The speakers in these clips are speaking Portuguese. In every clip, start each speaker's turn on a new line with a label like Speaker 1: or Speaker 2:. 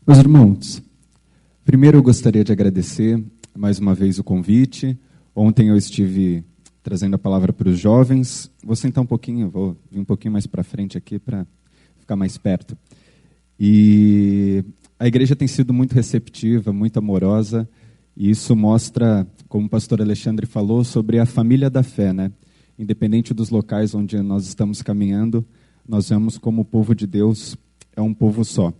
Speaker 1: Meus irmãos, primeiro eu gostaria de agradecer mais uma vez o convite. Ontem eu estive trazendo a palavra para os jovens. Vou sentar um pouquinho, vou vir um pouquinho mais para frente aqui para ficar mais perto. E a igreja tem sido muito receptiva, muito amorosa, e isso mostra, como o pastor Alexandre falou, sobre a família da fé, né? Independente dos locais onde nós estamos caminhando, nós vemos como o povo de Deus é um povo só.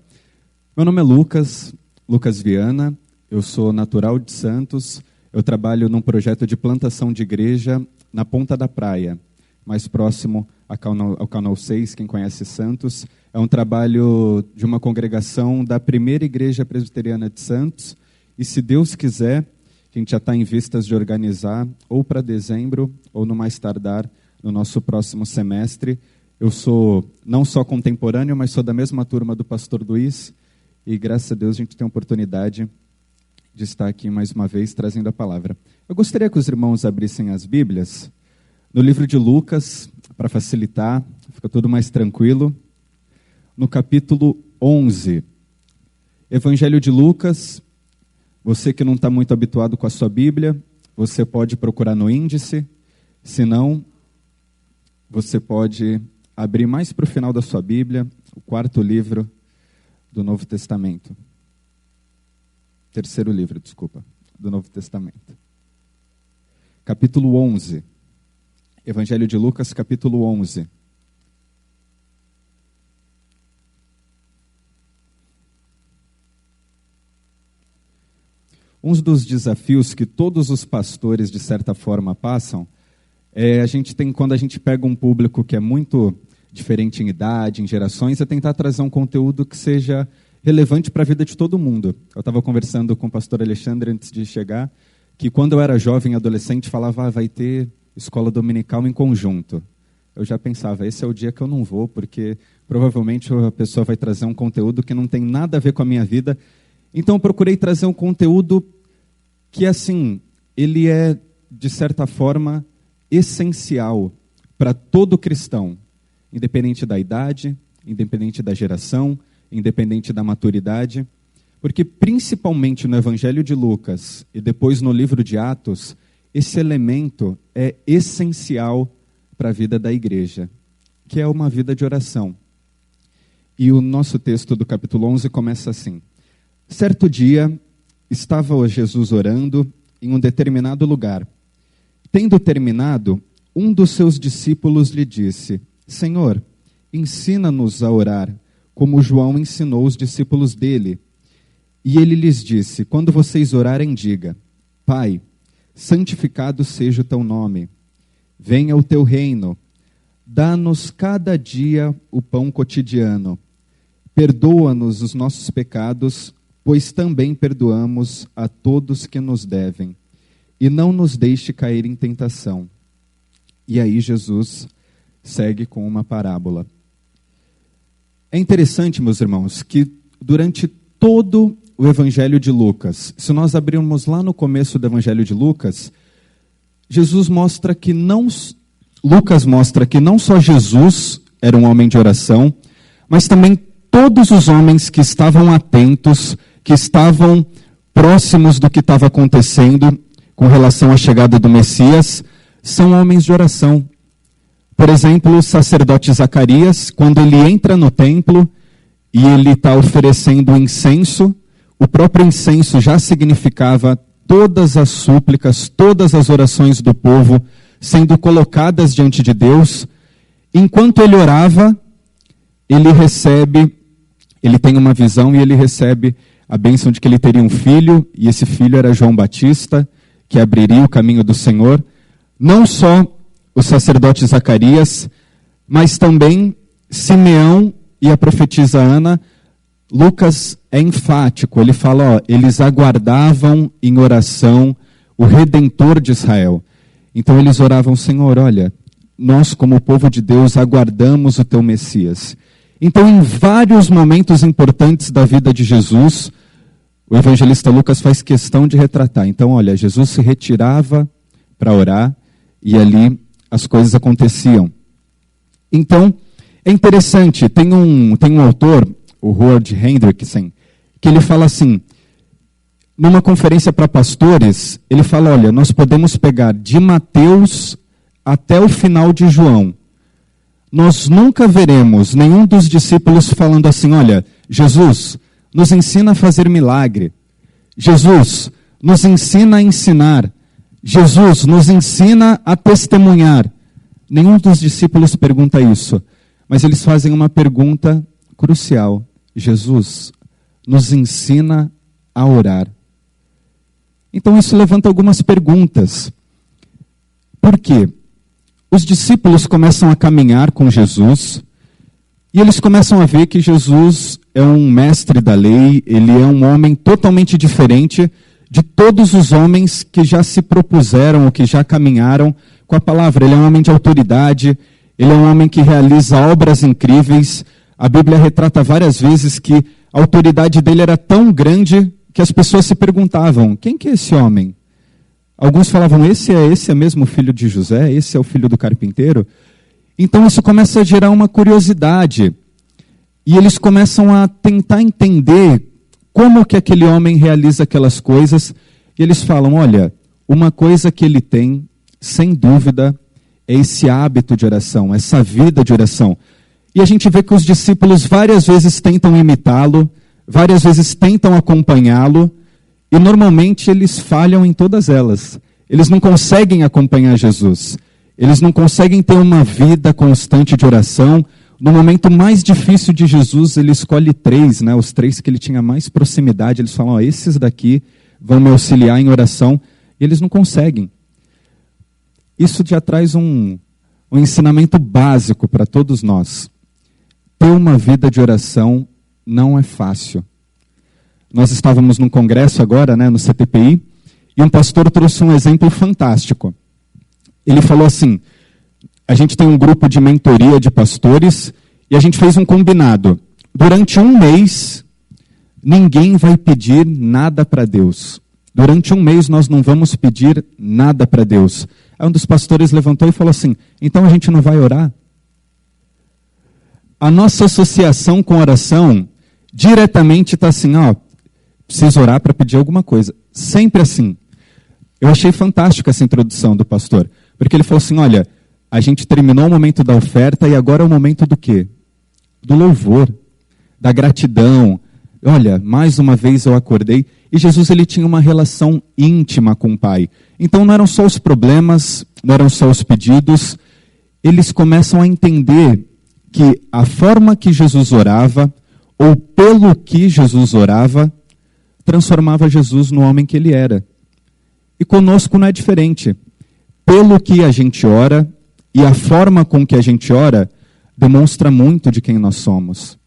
Speaker 1: Meu nome é Lucas Viana, eu sou natural de Santos, eu trabalho num projeto de plantação de igreja na Ponta da Praia, mais próximo ao Canal 6, quem conhece Santos. É um trabalho de uma congregação da primeira igreja presbiteriana de Santos, e se Deus quiser, a gente já está em vistas de organizar, ou para dezembro, ou no mais tardar, no nosso próximo semestre. Eu sou não só contemporâneo, mas sou da mesma turma do pastor Luiz, e graças a Deus a gente tem a oportunidade de estar aqui mais uma vez trazendo a palavra. Eu gostaria que os irmãos abrissem as Bíblias no livro de Lucas, para facilitar, fica tudo mais tranquilo, no capítulo 11. Evangelho de Lucas, você que não está muito habituado com a sua Bíblia, você pode procurar no índice, se não, você pode abrir mais para o final da sua Bíblia, o quarto livro do Novo Testamento. Terceiro livro, desculpa, do Novo Testamento. Capítulo 11. Evangelho de Lucas, capítulo 11. Um dos desafios que todos os pastores, de certa forma, passam, quando a gente pega um público que é muito diferente em idade, em gerações, é tentar trazer um conteúdo que seja relevante para a vida de todo mundo. Eu estava conversando com o pastor Alexandre antes de chegar, que quando eu era jovem, adolescente, falava, vai ter escola dominical em conjunto. Eu já pensava, esse é o dia que eu não vou, porque provavelmente a pessoa vai trazer um conteúdo que não tem nada a ver com a minha vida. Então eu procurei trazer um conteúdo que, assim, ele é, de certa forma, essencial para todo cristão, independente da idade, independente da geração, independente da maturidade, porque principalmente no Evangelho de Lucas e depois no livro de Atos, esse elemento é essencial para a vida da igreja, que é uma vida de oração. E o nosso texto do capítulo 11 começa assim. Certo dia, estava Jesus orando em um determinado lugar. Tendo terminado, um dos seus discípulos lhe disse, Senhor, ensina-nos a orar, como João ensinou os discípulos dele. E ele lhes disse, quando vocês orarem, diga, Pai, santificado seja o teu nome, venha o teu reino, dá-nos cada dia o pão cotidiano, perdoa-nos os nossos pecados, pois também perdoamos a todos que nos devem, e não nos deixe cair em tentação. E aí Jesus segue com uma parábola. É interessante, meus irmãos, que durante todo o Evangelho de Lucas, se nós abrirmos lá no começo do Evangelho de Lucas, Lucas mostra que não só Jesus era um homem de oração, mas também todos os homens que estavam atentos, que estavam próximos do que estava acontecendo com relação à chegada do Messias, são homens de oração. Por exemplo, o sacerdote Zacarias, quando ele entra no templo e ele está oferecendo incenso, o próprio incenso já significava todas as súplicas, todas as orações do povo sendo colocadas diante de Deus. Enquanto ele orava, ele tem uma visão e ele recebe a bênção de que ele teria um filho, e esse filho era João Batista, que abriria o caminho do Senhor. Não só o sacerdote Zacarias, mas também Simeão e a profetisa Ana. Lucas é enfático, ele fala, eles aguardavam em oração o Redentor de Israel. Então eles oravam, Senhor, olha, nós como povo de Deus aguardamos o teu Messias. Então em vários momentos importantes da vida de Jesus, o evangelista Lucas faz questão de retratar. Então olha, Jesus se retirava para orar e ali as coisas aconteciam. Então, é interessante, tem um autor, o Howard Hendrickson, que ele fala assim, numa conferência para pastores, ele fala, olha, nós podemos pegar de Mateus até o final de João. Nós nunca veremos nenhum dos discípulos falando assim, olha, Jesus, nos ensina a fazer milagre. Jesus, nos ensina a ensinar. Jesus, nos ensina a testemunhar. Nenhum dos discípulos pergunta isso, mas eles fazem uma pergunta crucial. Jesus, nos ensina a orar. Então isso levanta algumas perguntas. Por quê? Os discípulos começam a caminhar com Jesus e eles começam a ver que Jesus é um mestre da lei, ele é um homem totalmente diferente de todos os homens que já se propuseram ou que já caminharam com a palavra. Ele é um homem de autoridade, ele é um homem que realiza obras incríveis. A Bíblia retrata várias vezes que a autoridade dele era tão grande que as pessoas se perguntavam, quem que é esse homem? Alguns falavam, esse é mesmo o filho de José? Esse é o filho do carpinteiro? Então isso começa a gerar uma curiosidade. E eles começam a tentar entender como que aquele homem realiza aquelas coisas. E eles falam, olha, uma coisa que ele tem, sem dúvida, é esse hábito de oração, essa vida de oração. E a gente vê que os discípulos várias vezes tentam imitá-lo, várias vezes tentam acompanhá-lo, e normalmente eles falham em todas elas. Eles não conseguem acompanhar Jesus. Eles não conseguem ter uma vida constante de oração. No momento mais difícil de Jesus, ele escolhe 3, né? Os 3 que ele tinha mais proximidade. Eles falam, esses daqui vão me auxiliar em oração. E eles não conseguem. Isso já traz um ensinamento básico para todos nós. Ter uma vida de oração não é fácil. Nós estávamos num congresso agora, né, no CTPI, e um pastor trouxe um exemplo fantástico. Ele falou assim, a gente tem um grupo de mentoria de pastores, e a gente fez um combinado. Durante um mês, ninguém vai pedir nada para Deus. Durante um mês, nós não vamos pedir nada para Deus. Aí um dos pastores levantou e falou assim, então a gente não vai orar? A nossa associação com oração diretamente está assim, preciso orar para pedir alguma coisa. Sempre assim. Eu achei fantástica essa introdução do pastor, porque ele falou assim, olha, a gente terminou o momento da oferta e agora é o momento do quê? Do louvor, da gratidão. Olha, mais uma vez eu acordei. E Jesus, ele tinha uma relação íntima com o Pai. Então não eram só os problemas, não eram só os pedidos. Eles começam a entender que a forma que Jesus orava, ou pelo que Jesus orava, transformava Jesus no homem que ele era. E conosco não é diferente. Pelo que a gente ora, e a forma com que a gente ora, demonstra muito de quem nós somos.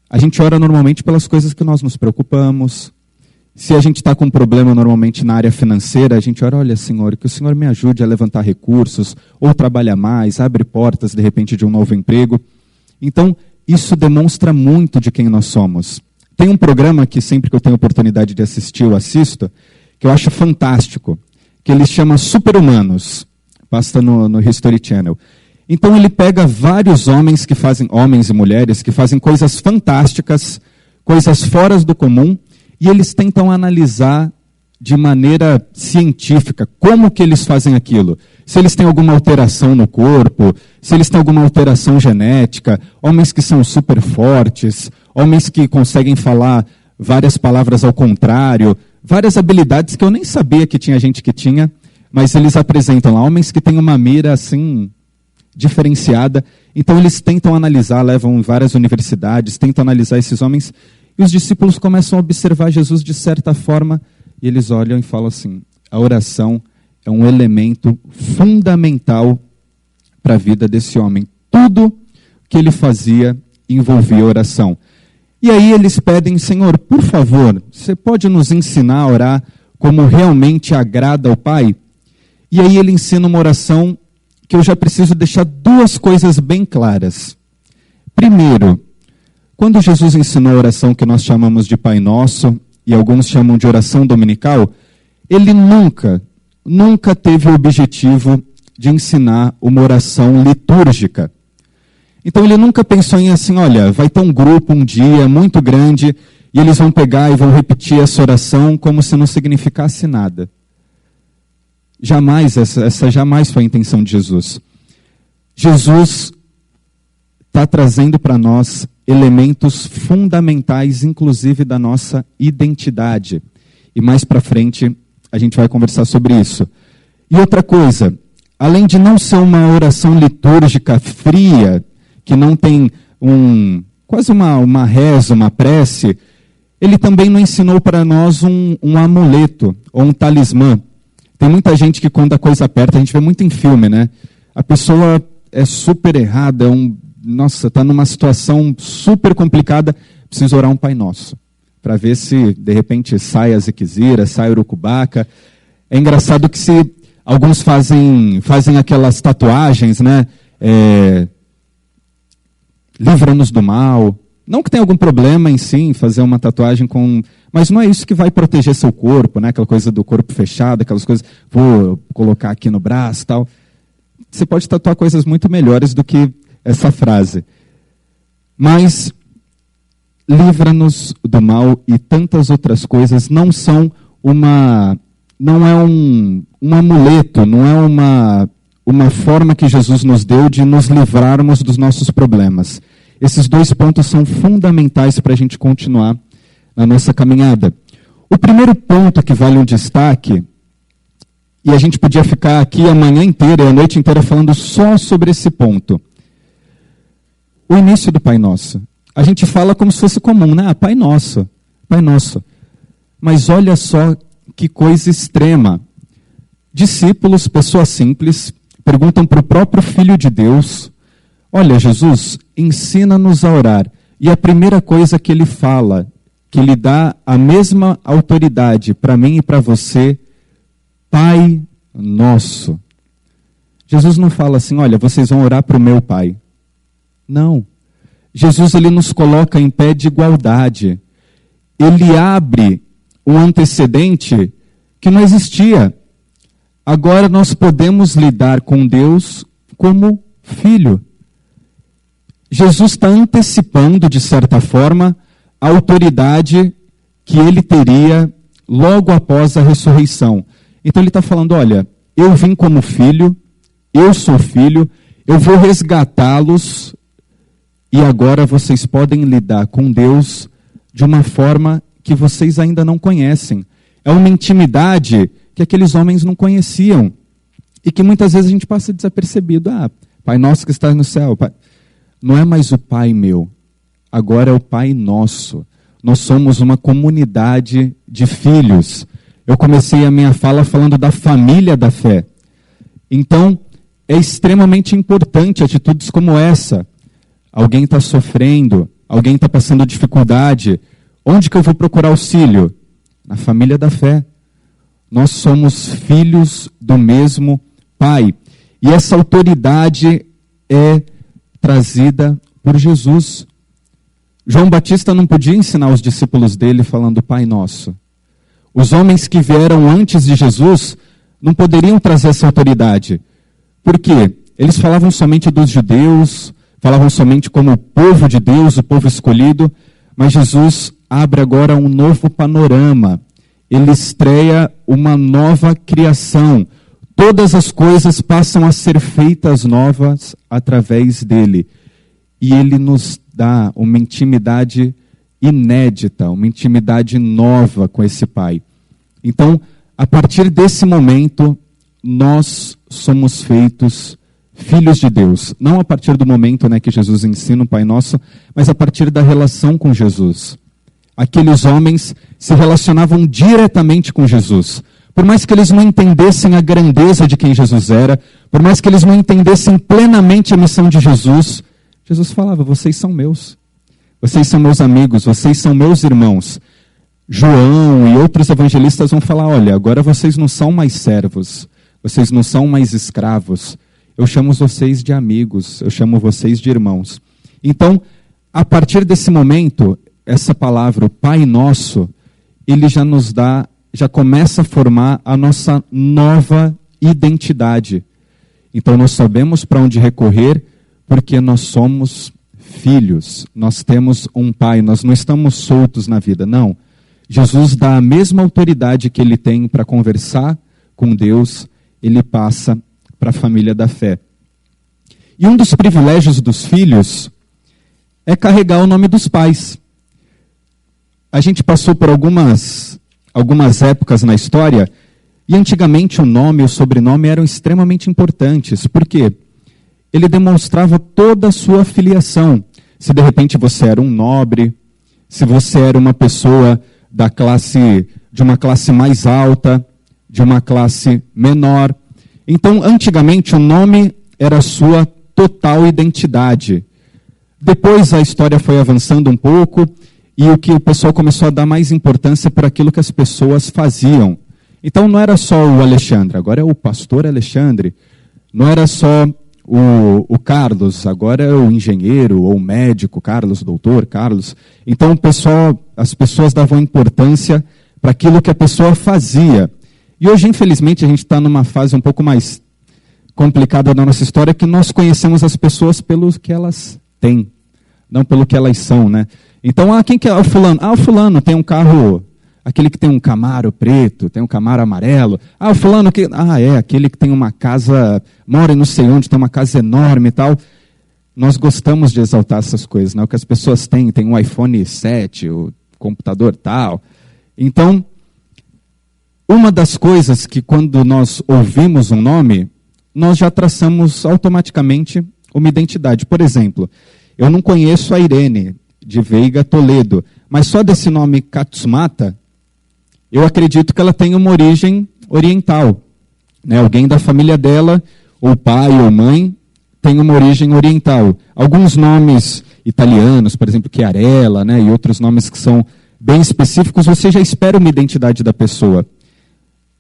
Speaker 1: A gente ora normalmente pelas coisas que nós nos preocupamos. Se a gente está com um problema normalmente na área financeira, a gente ora, olha Senhor, que o Senhor me ajude a levantar recursos, ou trabalhar mais, abre portas de repente de um novo emprego. Então, isso demonstra muito de quem nós somos. Tem um programa que sempre que eu tenho oportunidade de assistir, eu assisto, que eu acho fantástico, que ele chama Super-Humanos, passa no History Channel. Então ele pega vários homens e mulheres que fazem coisas fantásticas, coisas fora do comum, e eles tentam analisar de maneira científica como que eles fazem aquilo. Se eles têm alguma alteração no corpo, se eles têm alguma alteração genética, homens que são super fortes, homens que conseguem falar várias palavras ao contrário, várias habilidades que eu nem sabia que tinha gente que tinha, mas eles apresentam lá, homens que têm uma mira assim diferenciada. Então eles tentam analisar, levam em várias universidades, tentam analisar esses homens, e os discípulos começam a observar Jesus de certa forma, e eles olham e falam assim, a oração é um elemento fundamental para a vida desse homem. Tudo que ele fazia envolvia oração. E aí eles pedem, Senhor, por favor, você pode nos ensinar a orar como realmente agrada ao Pai? E aí ele ensina uma oração que eu já preciso deixar 2 coisas bem claras. Primeiro, quando Jesus ensinou a oração que nós chamamos de Pai Nosso, e alguns chamam de oração dominical, ele nunca teve o objetivo de ensinar uma oração litúrgica. Então ele nunca pensou em assim, olha, vai ter um grupo um dia muito grande, e eles vão pegar e vão repetir essa oração como se não significasse nada. Jamais, essa jamais foi a intenção de Jesus. Jesus está trazendo para nós elementos fundamentais, inclusive da nossa identidade. E mais para frente a gente vai conversar sobre isso. E outra coisa, além de não ser uma oração litúrgica fria, que não tem quase uma reza, uma prece, ele também não ensinou para nós um amuleto ou um talismã. Tem muita gente que quando a coisa aperta, a gente vê muito em filme, né? A pessoa é super errada, está numa situação super complicada, precisa orar um Pai Nosso, para ver se de repente sai a ziquezira, sai a urucubaca. É engraçado que se alguns fazem aquelas tatuagens, né? Livra-nos do mal. Não que tenha algum problema em si, fazer uma tatuagem mas não é isso que vai proteger seu corpo, né? Aquela coisa do corpo fechado, aquelas coisas, vou colocar aqui no braço e tal. Você pode tatuar coisas muito melhores do que essa frase. Mas, livra-nos do mal e tantas outras coisas não são não é um amuleto, não é uma forma que Jesus nos deu de nos livrarmos dos nossos problemas. Esses dois pontos são fundamentais para a gente continuar na nossa caminhada. O primeiro ponto que vale um destaque, e a gente podia ficar aqui a manhã inteira e a noite inteira falando só sobre esse ponto. O início do Pai Nosso. A gente fala como se fosse comum, né? Pai Nosso, Pai Nosso. Mas olha só que coisa extrema. Discípulos, pessoas simples, perguntam para o próprio Filho de Deus: olha, Jesus, ensina-nos a orar. E a primeira coisa que ele fala, que ele dá a mesma autoridade para mim e para você, Pai Nosso. Jesus não fala assim, olha, vocês vão orar para o meu Pai. Não. Jesus, ele nos coloca em pé de igualdade. Ele abre um antecedente que não existia. Agora nós podemos lidar com Deus como filho. Jesus está antecipando, de certa forma, a autoridade que ele teria logo após a ressurreição. Então ele está falando, olha, eu vim como filho, eu sou filho, eu vou resgatá-los e agora vocês podem lidar com Deus de uma forma que vocês ainda não conhecem. É uma intimidade que aqueles homens não conheciam e que muitas vezes a gente passa desapercebido. Pai nosso que estás no céu. Pai... Não é mais o Pai meu, agora é o Pai nosso. Nós somos uma comunidade de filhos. Eu comecei a minha fala falando da família da fé. Então, é extremamente importante atitudes como essa. Alguém está sofrendo, alguém está passando dificuldade. Onde que eu vou procurar auxílio? Na família da fé. Nós somos filhos do mesmo Pai. E essa autoridade é trazida por Jesus. João Batista não podia ensinar os discípulos dele falando Pai Nosso. Os homens que vieram antes de Jesus não poderiam trazer essa autoridade. Por quê? Eles falavam somente dos judeus, falavam somente como o povo de Deus, o povo escolhido, mas Jesus abre agora um novo panorama. Ele estreia uma nova criação. Todas as coisas passam a ser feitas novas através dele. E ele nos dá uma intimidade inédita, uma intimidade nova com esse Pai. Então, a partir desse momento, nós somos feitos filhos de Deus. Não a partir do momento, que Jesus ensina o Pai Nosso, mas a partir da relação com Jesus. Aqueles homens se relacionavam diretamente com Jesus. Por mais que eles não entendessem a grandeza de quem Jesus era, por mais que eles não entendessem plenamente a missão de Jesus, Jesus falava, vocês são meus. Vocês são meus amigos, vocês são meus irmãos. João e outros evangelistas vão falar, olha, agora vocês não são mais servos, vocês não são mais escravos. Eu chamo vocês de amigos, eu chamo vocês de irmãos. Então, a partir desse momento, essa palavra, o Pai Nosso, ele já começa a formar a nossa nova identidade. Então nós sabemos para onde recorrer, porque nós somos filhos, nós temos um pai, nós não estamos soltos na vida, não. Jesus dá a mesma autoridade que ele tem para conversar com Deus, ele passa para a família da fé. E um dos privilégios dos filhos é carregar o nome dos pais. A gente passou por algumas épocas na história, e antigamente o nome e o sobrenome eram extremamente importantes. Por quê? Ele demonstrava toda a sua filiação. Se de repente você era um nobre, se você era uma pessoa de uma classe mais alta, de uma classe menor. Então, antigamente, o nome era a sua total identidade. Depois a história foi avançando um pouco e o pessoal começou a dar mais importância para aquilo que as pessoas faziam. Então, não era só o Alexandre, agora é o pastor Alexandre. Não era só o Carlos, agora é o engenheiro ou o médico Carlos, doutor Carlos. Então, as pessoas davam importância para aquilo que a pessoa fazia. E hoje, infelizmente, a gente está numa fase um pouco mais complicada da nossa história, que nós conhecemos as pessoas pelo que elas têm, não pelo que elas são, né? Então, quem que é o fulano? O fulano tem um carro, aquele que tem um Camaro preto, tem um Camaro amarelo. O fulano que... aquele que tem uma casa, mora não sei onde, tem uma casa enorme e tal. Nós gostamos de exaltar essas coisas, né? O que as pessoas têm, tem um iPhone 7, o computador tal. Então, uma das coisas que quando nós ouvimos um nome, nós já traçamos automaticamente uma identidade. Por exemplo, eu não conheço a Irene de Veiga Toledo, mas só desse nome Katsumata, eu acredito que ela tem uma origem oriental. Né? Alguém da família dela, ou pai ou mãe, tem uma origem oriental. Alguns nomes italianos, por exemplo, Chiarella, né? E outros nomes que são bem específicos, você já espera uma identidade da pessoa.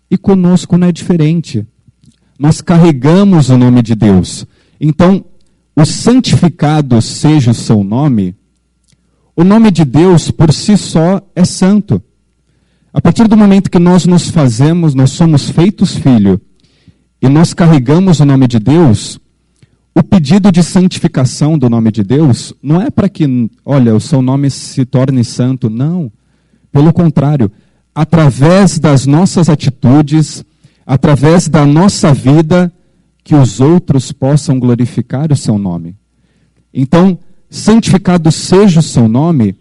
Speaker 1: E conosco não é diferente. Nós carregamos o nome de Deus. Então, o santificado seja o seu nome, o nome de Deus por si só é santo. A partir do momento que nós somos feitos filho, e nós carregamos o nome de Deus, o pedido de santificação do nome de Deus não é para que, o seu nome se torne santo, não. Pelo contrário, através das nossas atitudes, através da nossa vida, que os outros possam glorificar o seu nome. Então, santificado seja o seu nome,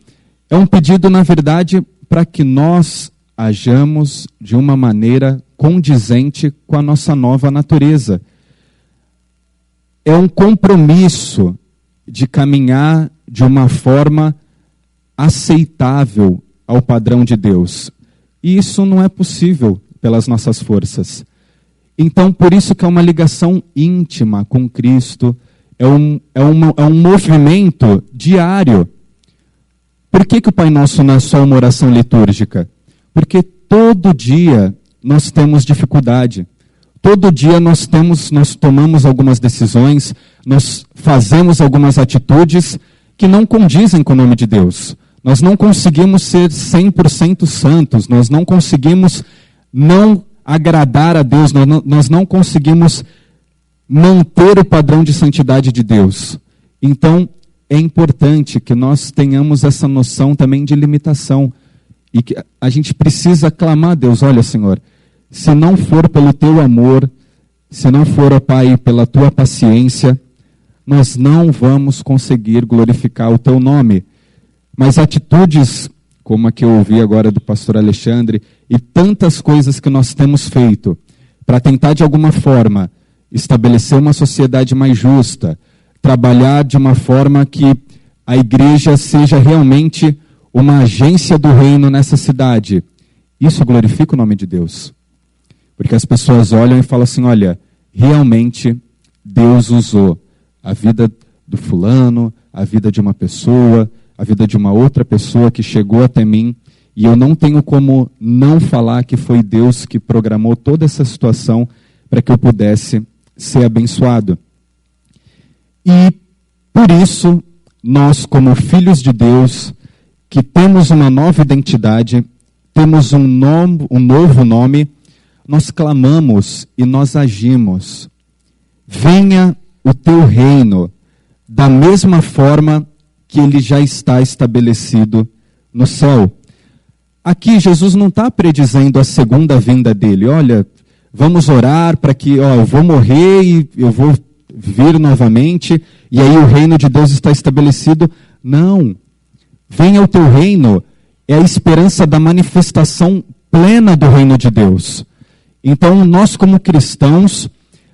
Speaker 1: é um pedido, na verdade, para que nós hajamos de uma maneira condizente com a nossa nova natureza. É um compromisso de caminhar de uma forma aceitável ao padrão de Deus. E isso não é possível pelas nossas forças. Então, por isso que é uma ligação íntima com Cristo, é um movimento diário. Por que o Pai Nosso não é só uma oração litúrgica? Porque todo dia nós temos dificuldade. Todo dia nós tomamos algumas decisões, nós fazemos algumas atitudes que não condizem com o nome de Deus. Nós não conseguimos ser 100% santos, nós não conseguimos não agradar a Deus, nós não conseguimos manter o padrão de santidade de Deus. Então, é importante que nós tenhamos essa noção também de limitação. E que a gente precisa clamar a Deus, olha, Senhor, se não for pelo teu amor, se não for, ó Pai, pela tua paciência, nós não vamos conseguir glorificar o teu nome. Mas atitudes, como a que eu ouvi agora do pastor Alexandre, e tantas coisas que nós temos feito para tentar, de alguma forma, estabelecer uma sociedade mais justa, trabalhar de uma forma que a igreja seja realmente uma agência do reino nessa cidade. Isso glorifica o nome de Deus. Porque as pessoas olham e falam assim, olha, realmente Deus usou a vida do fulano, a vida de uma pessoa, a vida de uma outra pessoa que chegou até mim, e eu não tenho como não falar que foi Deus que programou toda essa situação para que eu pudesse ser abençoado. E por isso, nós como filhos de Deus, que temos uma nova identidade, temos um novo nome, nós clamamos e nós agimos. Venha o teu reino, da mesma forma que ele já está estabelecido no céu. Aqui Jesus não está predizendo a segunda vinda dele. Olha, vamos orar para que eu vou morrer e eu vou vir novamente, e aí o reino de Deus está estabelecido. Não. Venha o teu reino é a esperança da manifestação plena do reino de Deus. Então, nós como cristãos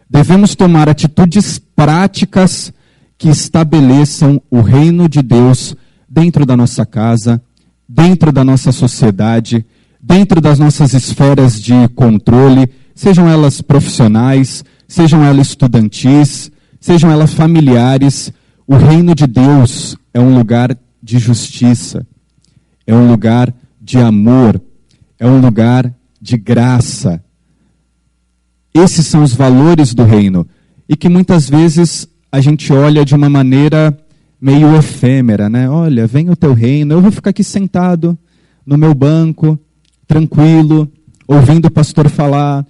Speaker 1: devemos tomar atitudes práticas que estabeleçam o reino de Deus dentro da nossa casa, dentro da nossa sociedade, dentro das nossas esferas de controle, sejam elas profissionais, sejam elas estudantis, sejam elas familiares. O reino de Deus é um lugar de justiça, é um lugar de amor, é um lugar de graça. Esses são os valores do reino, e que muitas vezes a gente olha de uma maneira meio efêmera, né? Olha, vem o teu reino, eu vou ficar aqui sentado no meu banco, tranquilo, ouvindo o pastor falar,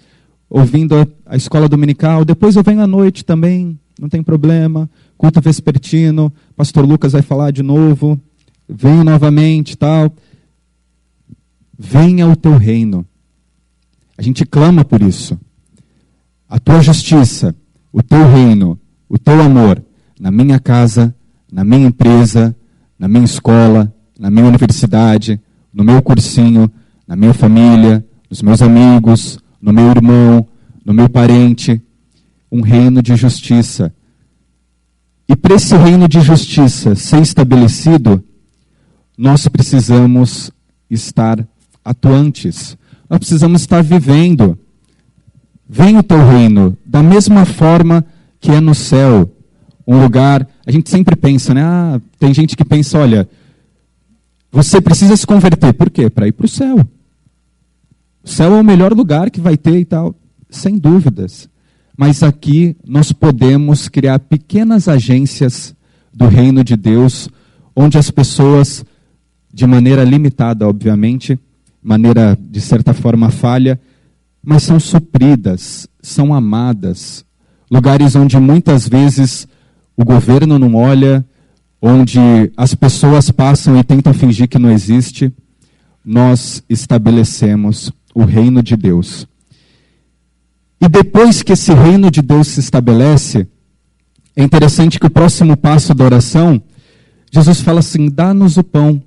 Speaker 1: ouvindo a escola dominical, depois eu venho à noite também, não tem problema, culto vespertino, pastor Lucas vai falar de novo, venho novamente, tal. Venha o teu reino. A gente clama por isso. A tua justiça, o teu reino, o teu amor, na minha casa, na minha empresa, na minha escola, na minha universidade, no meu cursinho, na minha família, nos meus amigos, no meu irmão, no meu parente. Um reino de justiça. E para esse reino de justiça ser estabelecido, nós precisamos estar atuantes. Nós precisamos estar vivendo. Vem o teu reino, da mesma forma que é no céu. Um lugar, a gente sempre pensa, né? Tem gente que pensa, olha, você precisa se converter. Por quê? Para ir para o céu. O céu é o melhor lugar que vai ter e tal. Sem dúvidas. Mas aqui nós podemos criar pequenas agências do reino de Deus, onde as pessoas, de maneira limitada, obviamente, maneira de certa forma falha, mas são supridas, são amadas. Lugares onde muitas vezes o governo não olha, onde as pessoas passam e tentam fingir que não existe, nós estabelecemos o reino de Deus. E depois que esse reino de Deus se estabelece, é interessante que o próximo passo da oração, Jesus fala assim, dá-nos o pão.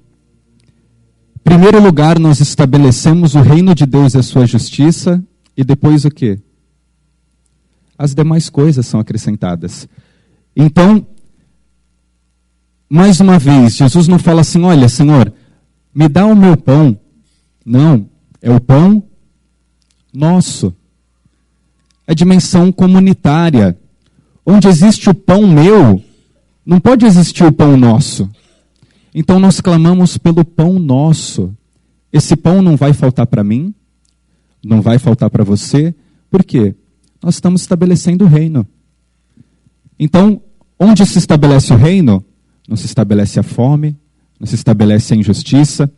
Speaker 1: Em primeiro lugar, nós estabelecemos o reino de Deus e a sua justiça, e depois o quê? As demais coisas são acrescentadas. Então, mais uma vez, Jesus não fala assim, olha, Senhor, me dá o meu pão. Não, é o pão nosso. É dimensão comunitária. Onde existe o pão meu, não pode existir o pão nosso. Então nós clamamos pelo pão nosso. Esse pão não vai faltar para mim, não vai faltar para você. Por quê? Nós estamos estabelecendo o reino. Então, onde se estabelece o reino, não se estabelece a fome, não se estabelece a injustiça.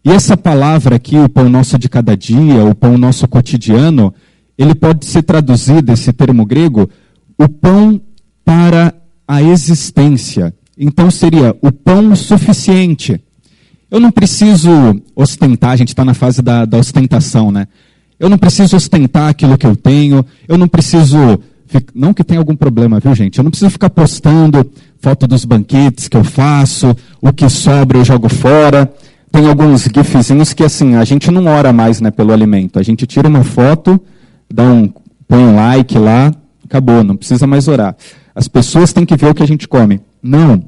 Speaker 1: E essa palavra aqui, o pão nosso de cada dia, o pão nosso cotidiano, ele pode ser traduzido, esse termo grego, o pão para a existência. Então seria o pão suficiente. Eu não preciso ostentar, a gente está na fase da ostentação, né? Eu não preciso ostentar aquilo que eu tenho, eu não preciso, não que tenha algum problema, viu gente? Eu não preciso ficar postando foto dos banquetes que eu faço, o que sobra eu jogo fora. Tem alguns gifzinhos que assim, a gente não ora mais, né, pelo alimento. A gente tira uma foto, põe um like lá, acabou, não precisa mais orar. As pessoas têm que ver o que a gente come. Não.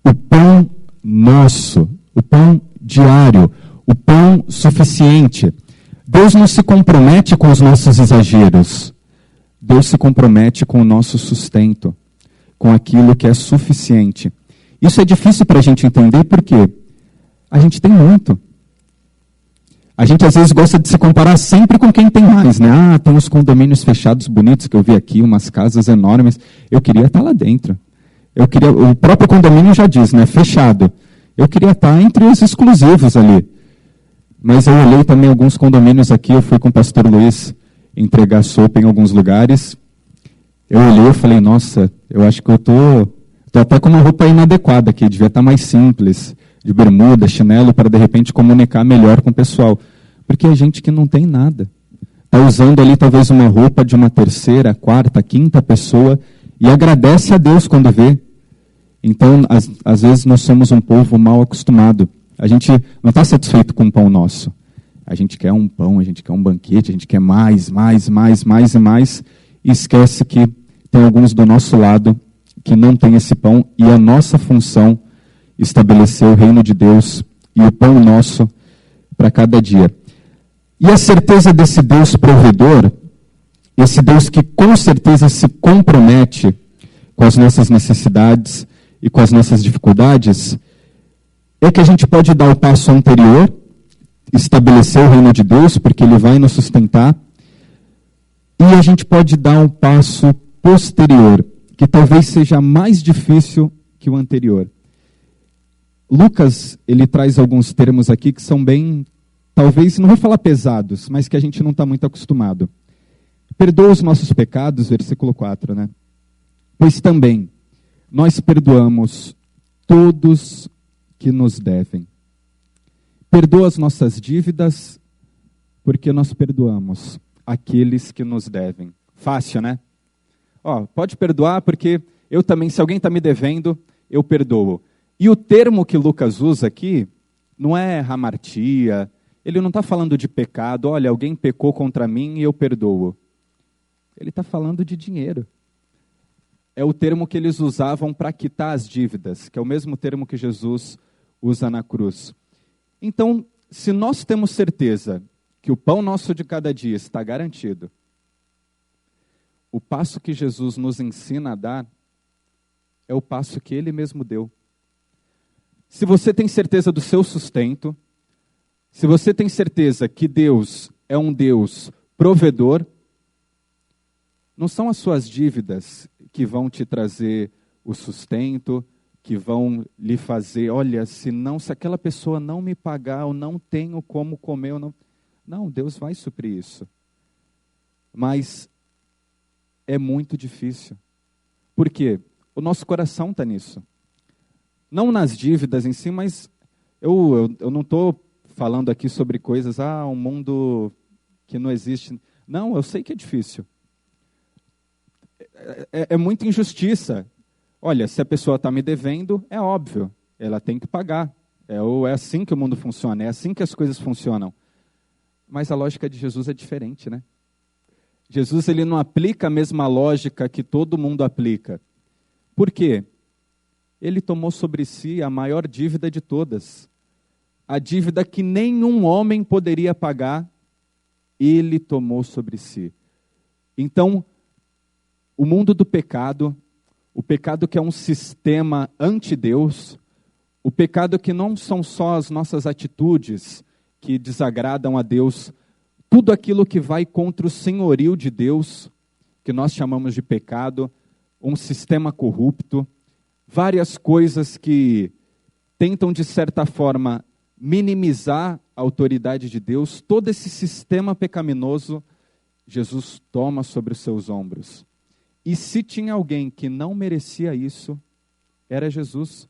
Speaker 1: O pão nosso, o pão diário, o pão suficiente. Deus não se compromete com os nossos exageros. Deus se compromete com o nosso sustento, com aquilo que é suficiente. Isso é difícil para a gente entender porque a gente tem muito. A gente às vezes gosta de se comparar sempre com quem tem mais, né? Tem uns condomínios fechados bonitos que eu vi aqui, umas casas enormes. Eu queria estar lá dentro. O próprio condomínio já diz, né? Fechado. Eu queria estar entre os exclusivos ali. Mas eu olhei também alguns condomínios aqui, eu fui com o pastor Luiz entregar sopa em alguns lugares. Eu olhei e falei, nossa, eu acho que eu tô Estou até com uma roupa inadequada aqui, devia estar mais simples, de bermuda, chinelo, para de repente comunicar melhor com o pessoal. Porque é gente que não tem nada. Está usando ali talvez uma roupa de uma terceira, quarta, quinta pessoa e agradece a Deus quando vê. Então, às vezes nós somos um povo mal acostumado. A gente não está satisfeito com o pão nosso. A gente quer um pão, a gente quer um banquete, a gente quer mais e mais, e esquece que tem alguns do nosso lado que não tem esse pão, e a nossa função é estabelecer o reino de Deus e o pão nosso para cada dia. E a certeza desse Deus provedor, esse Deus que com certeza se compromete com as nossas necessidades e com as nossas dificuldades, é que a gente pode dar o passo anterior, estabelecer o reino de Deus, porque Ele vai nos sustentar, e a gente pode dar um passo posterior, que talvez seja mais difícil que o anterior. Lucas, ele traz alguns termos aqui que são bem, talvez, não vou falar pesados, mas que a gente não está muito acostumado. Perdoa os nossos pecados, versículo 4, né? Pois também nós perdoamos todos que nos devem. Perdoa as nossas dívidas, porque nós perdoamos aqueles que nos devem. Fácil, né? Pode perdoar, porque eu também, se alguém está me devendo, eu perdoo. E o termo que Lucas usa aqui não é hamartia, ele não está falando de pecado, olha, alguém pecou contra mim e eu perdoo. Ele está falando de dinheiro. É o termo que eles usavam para quitar as dívidas, que é o mesmo termo que Jesus usa na cruz. Então, se nós temos certeza que o pão nosso de cada dia está garantido, o passo que Jesus nos ensina a dar é o passo que Ele mesmo deu. Se você tem certeza do seu sustento, se você tem certeza que Deus é um Deus provedor, não são as suas dívidas que vão te trazer o sustento, que vão lhe fazer, olha, se aquela pessoa não me pagar, eu não tenho como comer. Não, Deus vai suprir isso. Mas é muito difícil. Por quê? O nosso coração está nisso. Não nas dívidas em si, mas eu não estou falando aqui sobre coisas, um mundo que não existe. Não, eu sei que é difícil. É muita injustiça. Olha, se a pessoa está me devendo, é óbvio, ela tem que pagar. É assim que o mundo funciona, é assim que as coisas funcionam. Mas a lógica de Jesus é diferente, né? Jesus, ele não aplica a mesma lógica que todo mundo aplica. Por quê? Ele tomou sobre si a maior dívida de todas. A dívida que nenhum homem poderia pagar, ele tomou sobre si. Então, o mundo do pecado, o pecado que é um sistema anti-Deus, o pecado que não são só as nossas atitudes que desagradam a Deus, tudo aquilo que vai contra o senhorio de Deus, que nós chamamos de pecado, um sistema corrupto, várias coisas que tentam, de certa forma, minimizar a autoridade de Deus, todo esse sistema pecaminoso, Jesus toma sobre os seus ombros. E se tinha alguém que não merecia isso, era Jesus.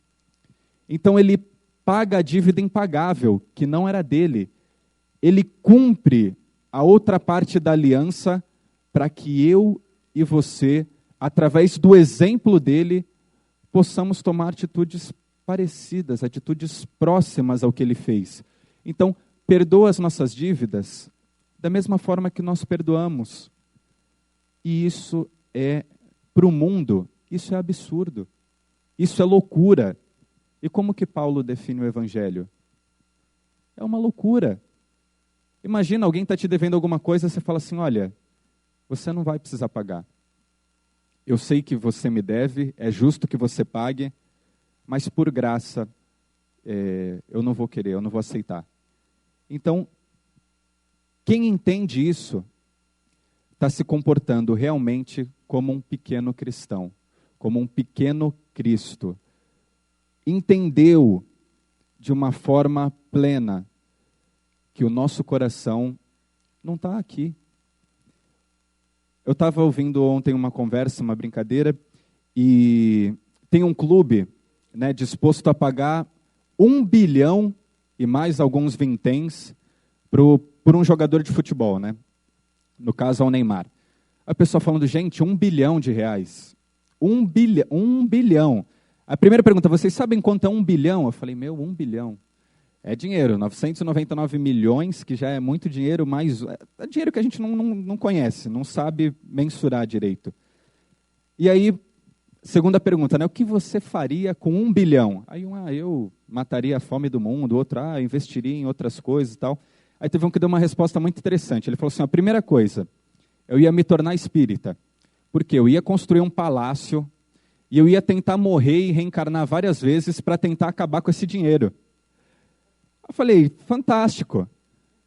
Speaker 1: Então ele paga a dívida impagável, que não era dele. Ele cumpre a outra parte da aliança para que eu e você, através do exemplo dele, possamos tomar atitudes parecidas, atitudes próximas ao que ele fez. Então, perdoa as nossas dívidas da mesma forma que nós perdoamos. E isso para o mundo, isso é absurdo. Isso é loucura. E como que Paulo define o evangelho? É uma loucura. Imagina, alguém está te devendo alguma coisa, você fala assim, olha, você não vai precisar pagar. Eu sei que você me deve, é justo que você pague, mas por graça, eu não vou querer, eu não vou aceitar. Então, quem entende isso, está se comportando realmente como um pequeno cristão, como um pequeno Cristo. Entendeu de uma forma plena que o nosso coração não está aqui. Eu estava ouvindo ontem uma conversa, uma brincadeira, e tem um clube, né, disposto a pagar 1 bilhão e mais alguns vinténs por um jogador de futebol, né? No caso, ao Neymar. A pessoa falando, gente, R$ 1 bilhão. 1 bilhão. 1 bilhão. A primeira pergunta, vocês sabem quanto é 1 bilhão? Eu falei, 1 bilhão. É dinheiro, 999 milhões, que já é muito dinheiro, mas é dinheiro que a gente não conhece, não sabe mensurar direito. E aí, segunda pergunta, né? O que você faria com 1 bilhão? Aí eu mataria a fome do mundo, outro, investiria em outras coisas e tal. Aí teve um que deu uma resposta muito interessante. Ele falou assim, a primeira coisa, eu ia me tornar espírita, porque eu ia construir um palácio e eu ia tentar morrer e reencarnar várias vezes para tentar acabar com esse dinheiro. Eu falei, fantástico,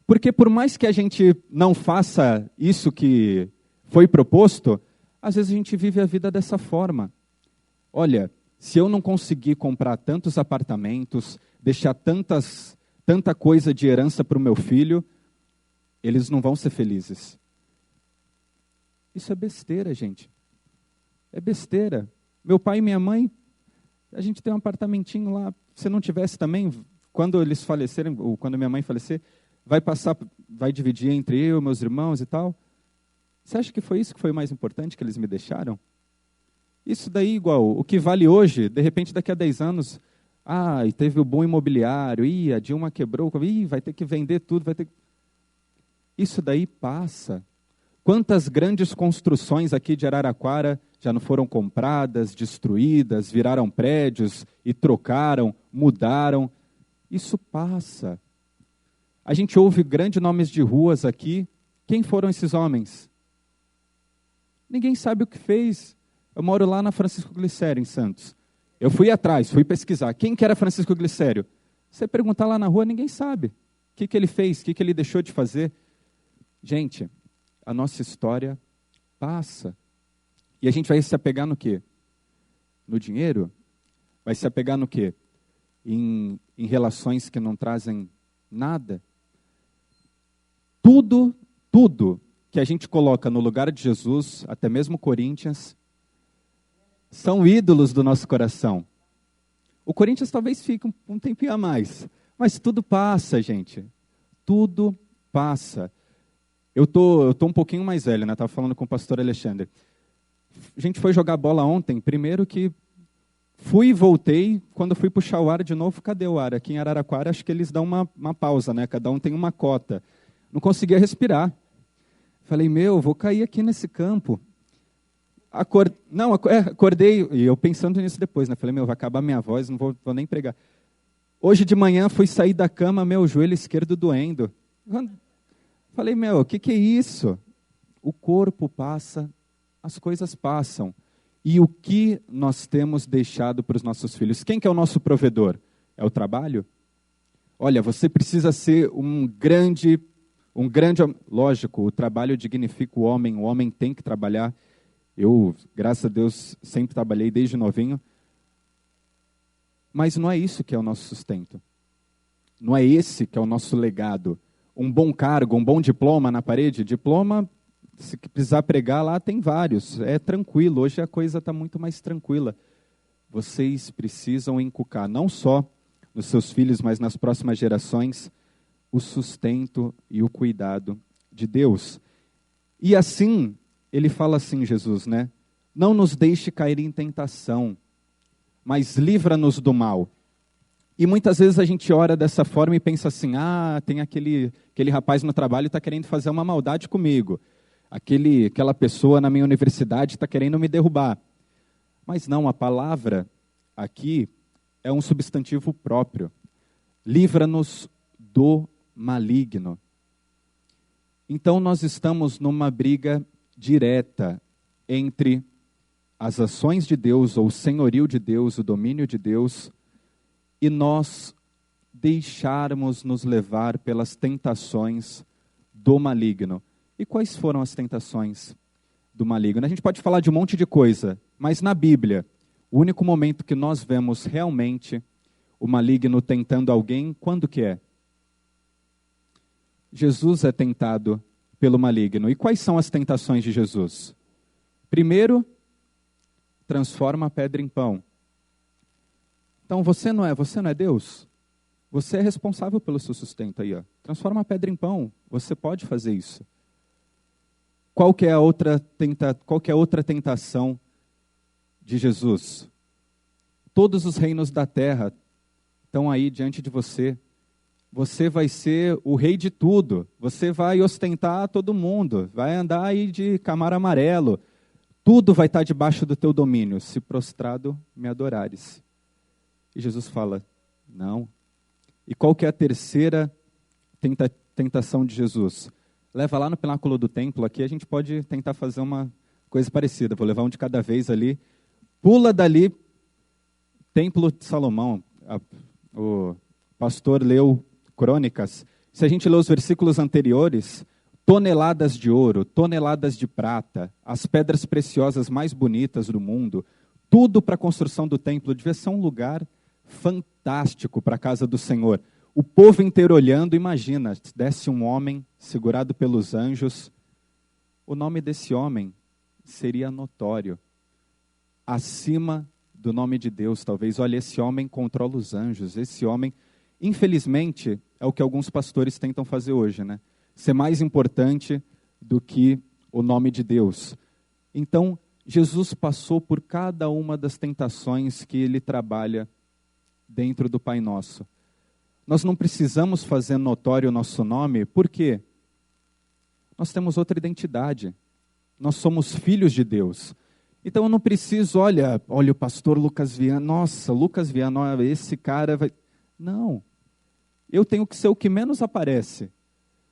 Speaker 1: porque por mais que a gente não faça isso que foi proposto, às vezes a gente vive a vida dessa forma. Olha, se eu não conseguir comprar tantos apartamentos, deixar tanta coisa de herança para o meu filho, eles não vão ser felizes. Isso é besteira, gente. É besteira. Meu pai e minha mãe, a gente tem um apartamentinho lá. Se não tivesse também, quando eles falecerem, ou quando minha mãe falecer, vai dividir entre eu e meus irmãos e tal. Você acha que foi isso que foi o mais importante que eles me deixaram? Isso daí, igual, o que vale hoje, de repente daqui a 10 anos, e teve o boom imobiliário, a Dilma quebrou, vai ter que vender tudo, Isso daí passa. Quantas grandes construções aqui de Araraquara já não foram compradas, destruídas, viraram prédios e trocaram, mudaram. Isso passa. A gente ouve grandes nomes de ruas aqui. Quem foram esses homens? Ninguém sabe o que fez. Eu moro lá na Francisco Glicério, em Santos. Eu fui atrás, fui pesquisar. Quem que era Francisco Glicério? Você perguntar lá na rua, ninguém sabe. O que ele fez? O que ele deixou de fazer? Gente, a nossa história passa. E a gente vai se apegar no quê? No dinheiro? Vai se apegar no quê? Em relações que não trazem nada? Tudo que a gente coloca no lugar de Jesus, até mesmo Corinthians, são ídolos do nosso coração. O Corinthians talvez fique um tempinho a mais, mas tudo passa, gente. Tudo passa. Eu tô um pouquinho mais velho, né? Estava falando com o pastor Alexandre. A gente foi jogar bola ontem, primeiro que fui e voltei, quando fui puxar o ar de novo, cadê o ar? Aqui em Araraquara, acho que eles dão uma pausa, né? Cada um tem uma cota. Não conseguia respirar. Falei, vou cair aqui nesse campo. Acordei, e eu pensando nisso depois, né? Falei, vai acabar minha voz, não vou nem pregar. Hoje de manhã fui sair da cama, meu joelho esquerdo doendo. Falei, o que é isso? O corpo passa, as coisas passam. E o que nós temos deixado para os nossos filhos? Quem que é o nosso provedor? É o trabalho? Olha, você precisa ser um grande... Lógico, o trabalho dignifica o homem tem que trabalhar. Eu, graças a Deus, sempre trabalhei desde novinho. Mas não é isso que é o nosso sustento. Não é esse que é o nosso legado. Um bom cargo, um bom diploma na parede. Diploma, se precisar pregar lá, tem vários. É tranquilo, hoje a coisa está muito mais tranquila. Vocês precisam inculcar, não só nos seus filhos, mas nas próximas gerações, o sustento e o cuidado de Deus. E assim, ele fala assim, Jesus, né? Não nos deixe cair em tentação, mas livra-nos do mal. E muitas vezes a gente ora dessa forma e pensa assim, tem aquele rapaz no trabalho que está querendo fazer uma maldade comigo. Aquela pessoa na minha universidade está querendo me derrubar. Mas não, a palavra aqui é um substantivo próprio. Livra-nos do maligno. Então nós estamos numa briga direta entre as ações de Deus, ou o senhorio de Deus, o domínio de Deus, e nós deixarmos nos levar pelas tentações do maligno. E quais foram as tentações do maligno? A gente pode falar de um monte de coisa, mas na Bíblia, o único momento que nós vemos realmente o maligno tentando alguém, quando que é? Jesus é tentado pelo maligno. E quais são as tentações de Jesus? Primeiro, transforma a pedra em pão. Então você não é Deus? Você é responsável pelo seu sustento aí, ó. Transforma a pedra em pão. Você pode fazer isso. Qual que é a outra tentação de Jesus? Todos os reinos da terra estão aí diante de você. Você vai ser o rei de tudo. Você vai ostentar todo mundo. Vai andar aí de camaro amarelo. Tudo vai estar debaixo do teu domínio. Se prostrado, me adorares. E Jesus fala, não. E qual que é a terceira tentação de Jesus? Leva lá no pináculo do templo, aqui a gente pode tentar fazer uma coisa parecida. Vou levar um de cada vez ali. Pula dali, Templo de Salomão. O pastor leu Crônicas. Se a gente ler os versículos anteriores, toneladas de ouro, toneladas de prata, as pedras preciosas mais bonitas do mundo, tudo para a construção do templo. Devia ser um lugar fantástico para a casa do Senhor. O povo inteiro olhando, imagina, desce um homem segurado pelos anjos. O nome desse homem seria notório. Acima do nome de Deus, talvez. Olha, esse homem controla os anjos. Esse homem, infelizmente, é o que alguns pastores tentam fazer hoje, né? Ser mais importante do que o nome de Deus. Então, Jesus passou por cada uma das tentações que ele trabalha dentro do Pai Nosso. Nós não precisamos fazer notório o nosso nome, por quê? Nós temos outra identidade. Nós somos filhos de Deus. Então eu não preciso, olha o pastor Lucas Viana, nossa, Lucas Viana, esse cara vai... Não. Eu tenho que ser o que menos aparece.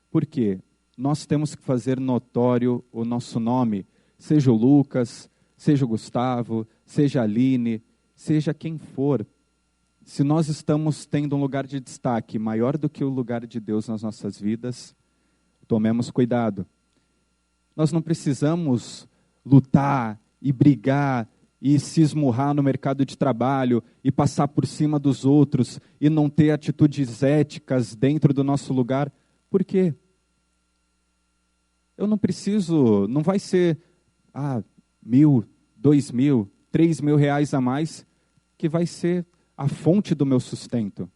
Speaker 1: Por quê? Nós temos que fazer notório o nosso nome. Seja o Lucas, seja o Gustavo, seja a Aline, seja quem for. Se nós estamos tendo um lugar de destaque maior do que o lugar de Deus nas nossas vidas, tomemos cuidado. Nós não precisamos lutar e brigar e se esmurrar no mercado de trabalho e passar por cima dos outros e não ter atitudes éticas dentro do nosso lugar. Por quê? Eu não preciso, não vai ser 1.000, 2.000, 3.000 reais a mais que vai ser a fonte do meu sustento.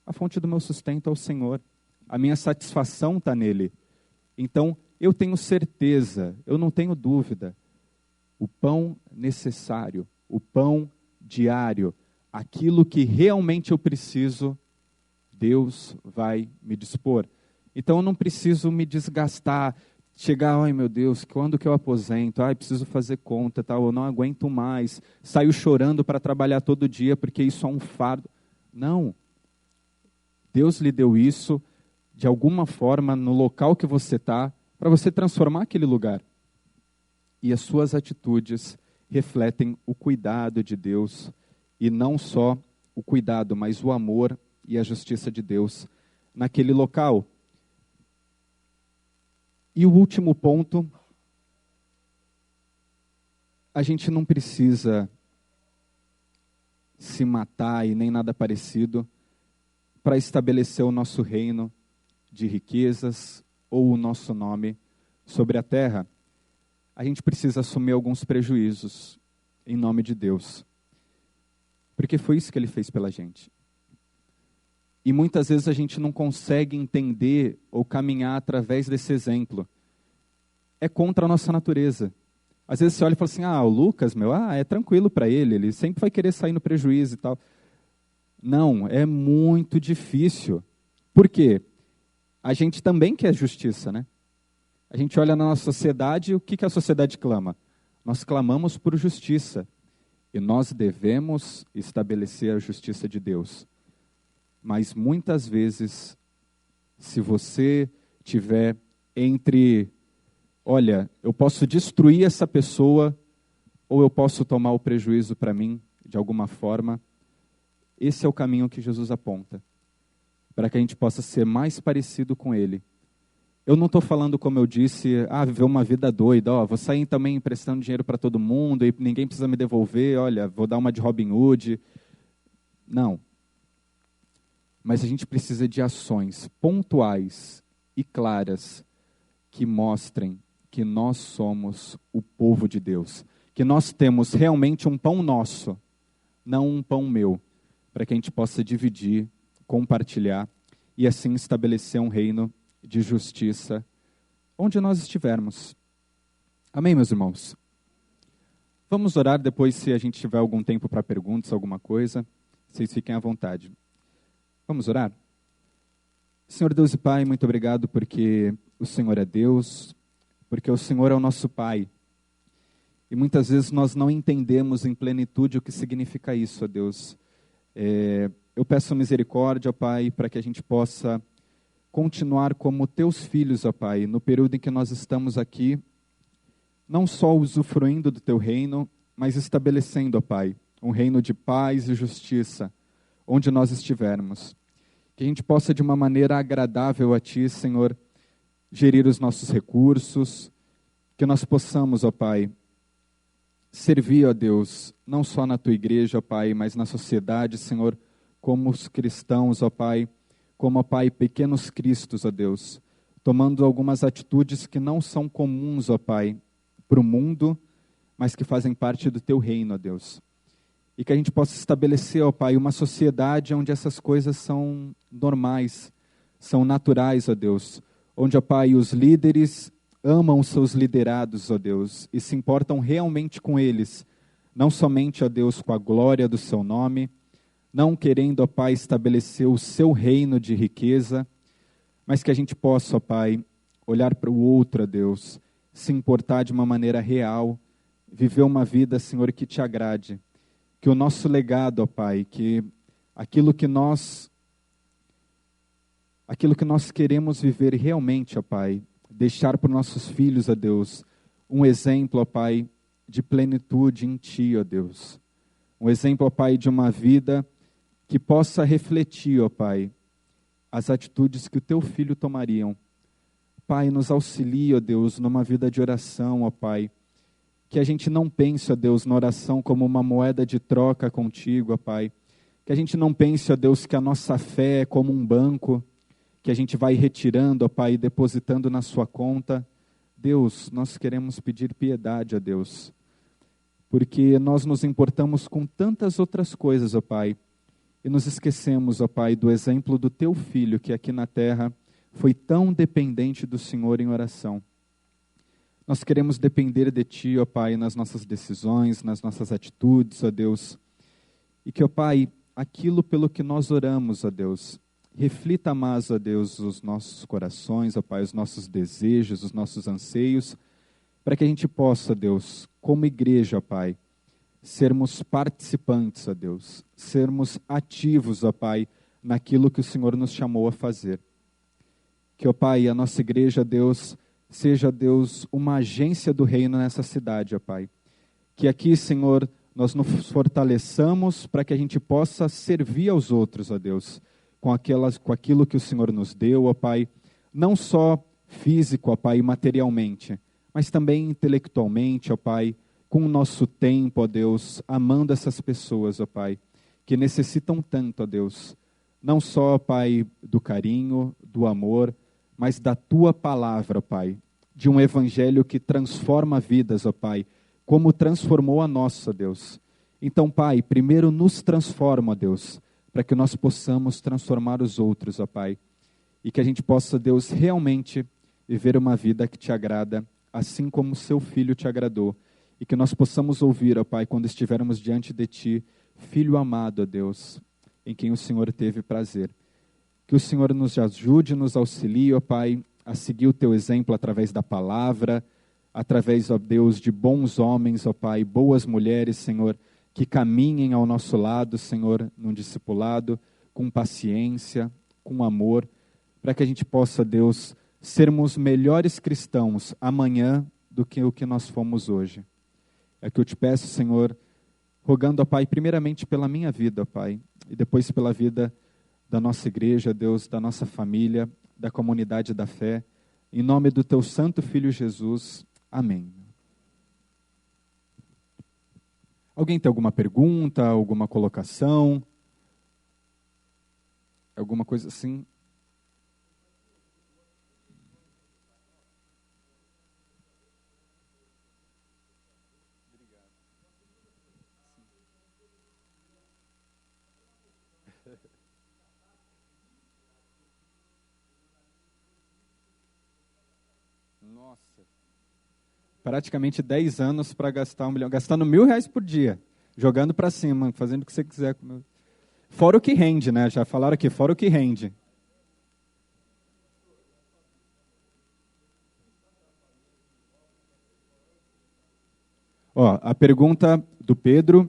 Speaker 1: A fonte do meu sustento é o Senhor. A minha satisfação está nele. Então, eu tenho certeza, eu não tenho dúvida. O pão necessário, o pão diário, aquilo que realmente eu preciso, Deus vai me dispor. Então, eu não preciso me desgastar, chegar, ai meu Deus, quando que eu aposento? Ai, preciso fazer conta, tal, eu não aguento mais. Saio chorando para trabalhar todo dia, porque isso é um fardo. Não. Deus lhe deu isso, de alguma forma, no local que você está, para você transformar aquele lugar. E as suas atitudes refletem o cuidado de Deus, e não só o cuidado, mas o amor e a justiça de Deus naquele local. E o último ponto, a gente não precisa se matar e nem nada parecido para estabelecer o nosso reino de riquezas ou o nosso nome sobre a terra. A gente precisa assumir alguns prejuízos em nome de Deus. Porque foi isso que ele fez pela gente. E muitas vezes a gente não consegue entender ou caminhar através desse exemplo. É contra a nossa natureza. Às vezes você olha e fala assim, o Lucas, é tranquilo para ele sempre vai querer sair no prejuízo e tal. Não, é muito difícil. Por quê? A gente também quer justiça, né? A gente olha na nossa sociedade, o que a sociedade clama? Nós clamamos por justiça. E nós devemos estabelecer a justiça de Deus. Mas muitas vezes, se você tiver entre, olha, eu posso destruir essa pessoa, ou eu posso tomar o prejuízo para mim, de alguma forma, esse é o caminho que Jesus aponta, para que a gente possa ser mais parecido com Ele. Eu não estou falando, como eu disse, viver uma vida doida, vou sair também emprestando dinheiro para todo mundo e ninguém precisa me devolver, olha, vou dar uma de Robin Hood. Não. Mas a gente precisa de ações pontuais e claras que mostrem que nós somos o povo de Deus. Que nós temos realmente um pão nosso, não um pão meu. para que a gente possa dividir, compartilhar e assim estabelecer um reino de justiça onde nós estivermos. Amém, meus irmãos? Vamos orar depois, se a gente tiver algum tempo para perguntas, alguma coisa. Vocês fiquem à vontade. Vamos orar? Senhor Deus e Pai, muito obrigado porque o Senhor é Deus, porque o Senhor é o nosso Pai. E muitas vezes nós não entendemos em plenitude o que significa isso, ó Deus. Eu peço misericórdia, ó Pai, para que a gente possa continuar como teus filhos, ó Pai, no período em que nós estamos aqui, não só usufruindo do teu reino, mas estabelecendo, ó Pai, um reino de paz e justiça, onde nós estivermos. Que a gente possa, de uma maneira agradável a Ti, Senhor, gerir os nossos recursos, que nós possamos, ó Pai, servir, ó Deus, não só na Tua igreja, ó Pai, mas na sociedade, Senhor, como os cristãos, ó Pai, como, ó Pai, pequenos cristos, ó Deus, tomando algumas atitudes que não são comuns, ó Pai, para o mundo, mas que fazem parte do Teu reino, ó Deus. E que a gente possa estabelecer, ó Pai, uma sociedade onde essas coisas são normais, são naturais, ó Deus. Onde, ó Pai, os líderes amam os seus liderados, ó Deus, e se importam realmente com eles. Não somente, ó Deus, com a glória do Seu nome, não querendo, ó Pai, estabelecer o Seu reino de riqueza, mas que a gente possa, ó Pai, olhar para o outro, ó Deus, se importar de uma maneira real, viver uma vida, Senhor, que Te agrade. Que o nosso legado, ó Pai, que aquilo que nós queremos viver realmente, ó Pai, deixar para os nossos filhos, ó Deus, um exemplo, ó Pai, de plenitude em Ti, ó Deus. Um exemplo, ó Pai, de uma vida que possa refletir, ó Pai, as atitudes que o Teu Filho tomariam. Pai, nos auxilia, ó Deus, numa vida de oração, ó Pai. Que a gente não pense, ó Deus, na oração como uma moeda de troca contigo, ó Pai. Que a gente não pense, ó Deus, que a nossa fé é como um banco, que a gente vai retirando, ó Pai, e depositando na sua conta. Deus, nós queremos pedir piedade, ó Deus, porque nós nos importamos com tantas outras coisas, ó Pai, e nos esquecemos, ó Pai, do exemplo do Teu Filho, que aqui na terra foi tão dependente do Senhor em oração. Nós queremos depender de Ti, ó Pai, nas nossas decisões, nas nossas atitudes, ó Deus. E que, ó Pai, aquilo pelo que nós oramos, ó Deus, reflita mais, ó Deus, os nossos corações, ó Pai, os nossos desejos, os nossos anseios, para que a gente possa, Deus, como igreja, ó Pai, sermos participantes, ó Deus, sermos ativos, ó Pai, naquilo que o Senhor nos chamou a fazer. Que, ó Pai, a nossa igreja, Deus, seja, Deus, uma agência do reino nessa cidade, ó Pai. Que aqui, Senhor, nós nos fortaleçamos para que a gente possa servir aos outros, ó Deus, com aquilo que o Senhor nos deu, ó Pai, não só físico, ó Pai, materialmente, mas também intelectualmente, ó Pai, com o nosso tempo, ó Deus, amando essas pessoas, ó Pai, que necessitam tanto, ó Deus, não só, ó Pai, do carinho, do amor, mas da Tua palavra, ó Pai, de um evangelho que transforma vidas, ó Pai, como transformou a nossa, Deus. Então, Pai, primeiro nos transforma, ó Deus, para que nós possamos transformar os outros, ó Pai, e que a gente possa, Deus, realmente viver uma vida que Te agrada, assim como o Seu Filho Te agradou, e que nós possamos ouvir, ó Pai, quando estivermos diante de Ti, Filho amado, ó Deus, em quem o Senhor teve prazer. Que o Senhor nos ajude, nos auxilie, ó Pai, a seguir o Teu exemplo através da palavra, através, ó Deus, de bons homens, ó Pai, boas mulheres, Senhor, que caminhem ao nosso lado, Senhor, num discipulado, com paciência, com amor, para que a gente possa, Deus, sermos melhores cristãos amanhã do que o que nós fomos hoje. É que eu Te peço, Senhor, rogando, ó Pai, primeiramente pela minha vida, ó Pai, e depois pela vida da nossa igreja, Deus, da nossa família, da comunidade da fé, em nome do Teu Santo Filho Jesus. Amém. Alguém tem alguma pergunta, alguma colocação? Alguma coisa assim? Nossa. Praticamente 10 anos para gastar 1 milhão. Gastando R$1.000 por dia. Jogando para cima, fazendo o que você quiser. Fora o que rende, né? Já falaram aqui, fora o que rende. Ó, a pergunta do Pedro